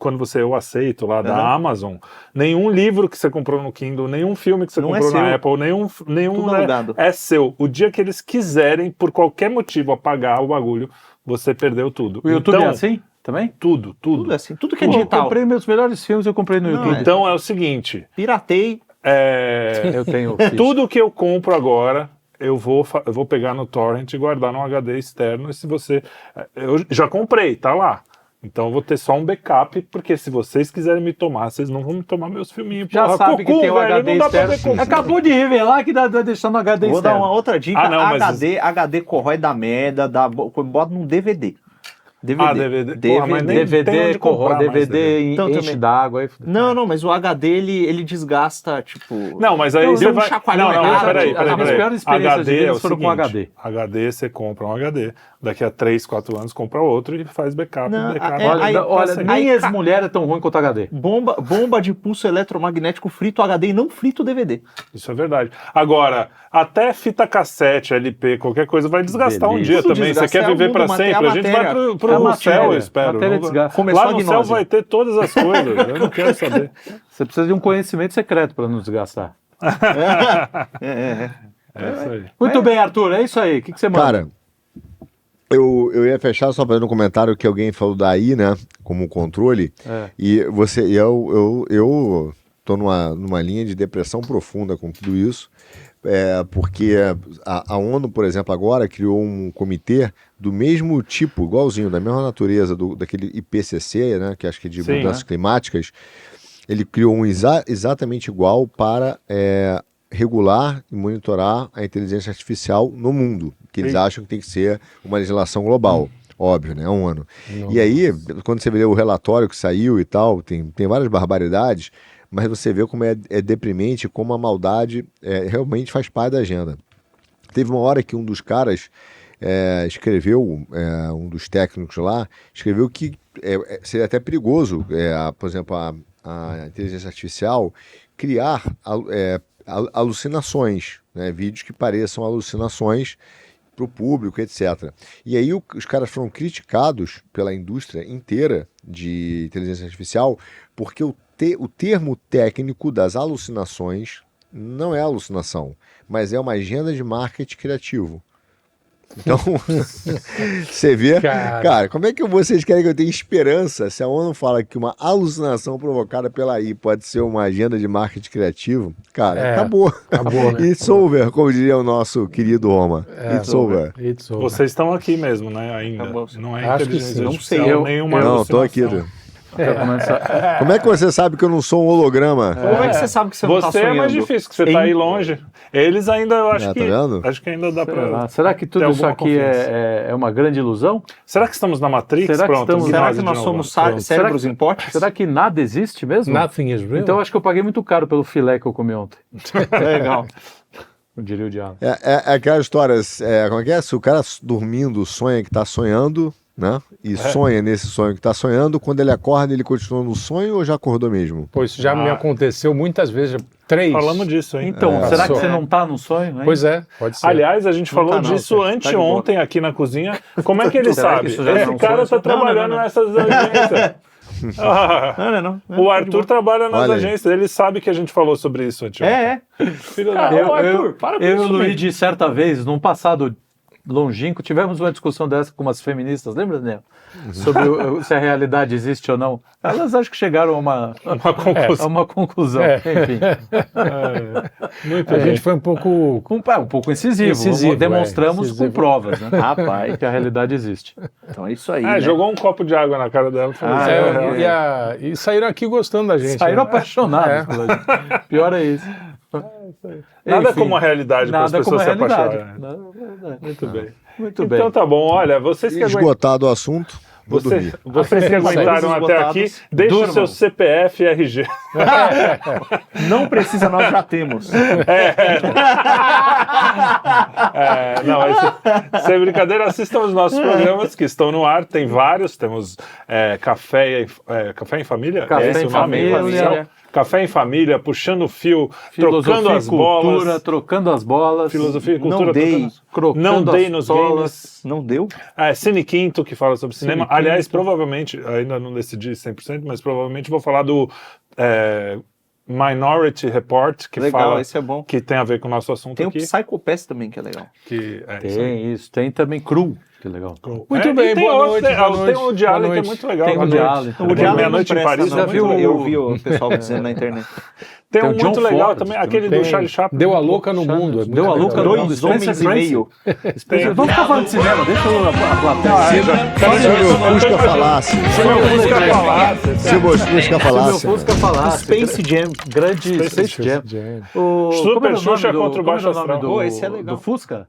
quando eu aceito lá da Amazon, nenhum livro que você comprou no Kindle, nenhum filme que você comprou na Apple, nenhum é seu. O dia que eles quiserem, por qualquer motivo, apagar o bagulho, você perdeu tudo. O YouTube é assim também? Tudo. Tudo é assim, tudo que é digital. Eu comprei meus melhores filmes, eu comprei no YouTube. Então é o seguinte... Piratei. Eu tenho tudo que eu compro agora... Eu vou pegar no torrent e guardar num HD externo. E se você... Eu já comprei, tá lá. Então eu vou ter só um backup, porque se vocês quiserem me tomar, vocês não vão me tomar meus filminhos. Já sabe que tem o HD externo. Acabou de revelar que vai deixar no HD externo. Vou dar uma outra dica. HD corrói da merda, bota num DVD. DVD. Porra, mas nem tem DVD onde comprar mais DVD Então, enche também. d'água. Aí... Não, mas o HD ele desgasta, tipo... Não, mas aí Deu você um vai... chacoalhão Não, errado. peraí. As minhas piores experiências de vida foram com HD. HD, você compra um HD. Daqui a 3, 4 anos, compra outro e faz backup. Não, Olha, nem aí, ex-mulher é tão ruim quanto HD. Bomba de pulso eletromagnético frito HD e não frito DVD. Isso é verdade. Agora, até fita cassete, LP, qualquer coisa vai desgastar um dia Tudo também. Você desgasta, quer viver para sempre? A gente vai pro céu, eu espero. Começou Lá a no gnose. céu vai ter todas as coisas. Eu não quero saber. Você precisa de um conhecimento secreto para não desgastar. É isso aí. Muito bem, Arthur, é isso aí. O que você manda? Cara, eu ia fechar só fazendo um comentário que alguém falou da AI, né? Como controle. E eu tô numa linha de depressão profunda com tudo isso. Porque a ONU, por exemplo, agora criou um comitê do mesmo tipo, igualzinho, da mesma natureza daquele IPCC, né, que acho que é de mudanças climáticas. Ele criou um exatamente igual para regular e monitorar a inteligência artificial no mundo, que eles acham que tem que ser uma legislação global. Óbvio, né? Um ano. E aí, quando você vê o relatório que saiu e tal, tem várias barbaridades, mas você vê como é deprimente, como a maldade realmente faz parte da agenda. Teve uma hora que um dos caras escreveu, um dos técnicos lá, escreveu que seria até perigoso, por exemplo, a inteligência artificial criar alucinações, né? Vídeos que pareçam alucinações para o público, etc. E aí os caras foram criticados pela indústria inteira de inteligência artificial porque o termo técnico das alucinações não é alucinação, mas é uma agenda de marketing criativo. Então, você vê, cara, como é que vocês querem que eu tenha esperança se a ONU fala que uma alucinação provocada pela AI pode ser uma agenda de marketing criativo? Cara, acabou. Né? It's over, como diria o nosso querido Roma. It's over. Vocês estão aqui mesmo, né? Ainda. Não é inteligência artificial, nenhuma Não, alucinação. tô aqui. Como é que você sabe que eu não sou um holograma? Como é que você sabe que você não tá sonhando? Você é mais difícil, que você tá aí longe. Eles ainda, eu acho tá que ainda dá pra... Será que tudo isso aqui é uma grande ilusão? Será que estamos na Matrix? Será que nós somos cérebros em pote? Será que nada existe mesmo? Nothing is real. Então eu acho que eu paguei muito caro pelo filé que eu comi ontem. Legal. Eu diria o diabo. É aquela história, como é que é? Se o cara dormindo sonha que tá sonhando, né? E sonha nesse sonho que tá sonhando, quando ele acorda, ele continua no sonho ou já acordou mesmo? Pois isso já me aconteceu muitas vezes, 3. Falamos disso, hein? Então, será que você não tá no sonho? Hein? Pois é, pode ser. Aliás, a gente falou disso anteontem aqui na cozinha. Como é que ele sabe? Esse cara tá trabalhando nessas agências. O Arthur trabalha nas agências, ele sabe que a gente falou sobre isso anteontem. Filho da Arthur, para com isso. Eu e o Luigi, certa vez, num passado longínquo, tivemos uma discussão dessa com umas feministas, lembra, Daniel? Sobre se a realidade existe ou não. Elas acho que chegaram a uma conclusão. Enfim. A gente foi um pouco incisivo. Demonstramos com provas, né? Rapaz, que a realidade existe. Então é isso aí. Né? Jogou um copo de água na cara dela. E saíram aqui gostando da gente. Saíram apaixonados pela gente. Pior é isso. Nada como a realidade para as pessoas se apaixonarem. Muito bem. Então tá bom, olha, vocês que esgotado o assunto, vocês que aguentaram até aqui, deixe o seu CPF e RG. Não precisa, nós já temos. Sem brincadeira, assistam os nossos programas que estão no ar, tem vários, temos Café em Família? Café em Família. Café em Família, Puxando o Fio, Trocando as Bolas. Trocando as bolas. Filosofia e Cultura. Não dei nos games. Não deu? Cine Quinto, que fala sobre cinema. Aliás, provavelmente, ainda não decidi 100%, mas provavelmente vou falar do Minority Report, que legal, esse é bom. Que tem a ver com o nosso assunto tem aqui. Tem o Psycho Pass também, que é legal. Tem isso. Tem também Cru, que é legal. Muito bem, boa noite. Tem o Woody Allen, que é muito legal. Tem o Woody Allen. O Woody Allen Meia-Noite em Paris. Eu vi o pessoal dizendo na internet. Tem um muito legal também, aquele do Charlie Chaplin. Deu a louca no mundo. Deu a louca no mundo. 2 homens e meio. Vamos ficar falando de cinema, deixa a plateia. Se o meu Fusca falasse. Se o meu Fusca falasse. Space Jam. Grande Space Jam. Super Xuxa contra o Baixo Astral. Esse é legal. Do Fusca?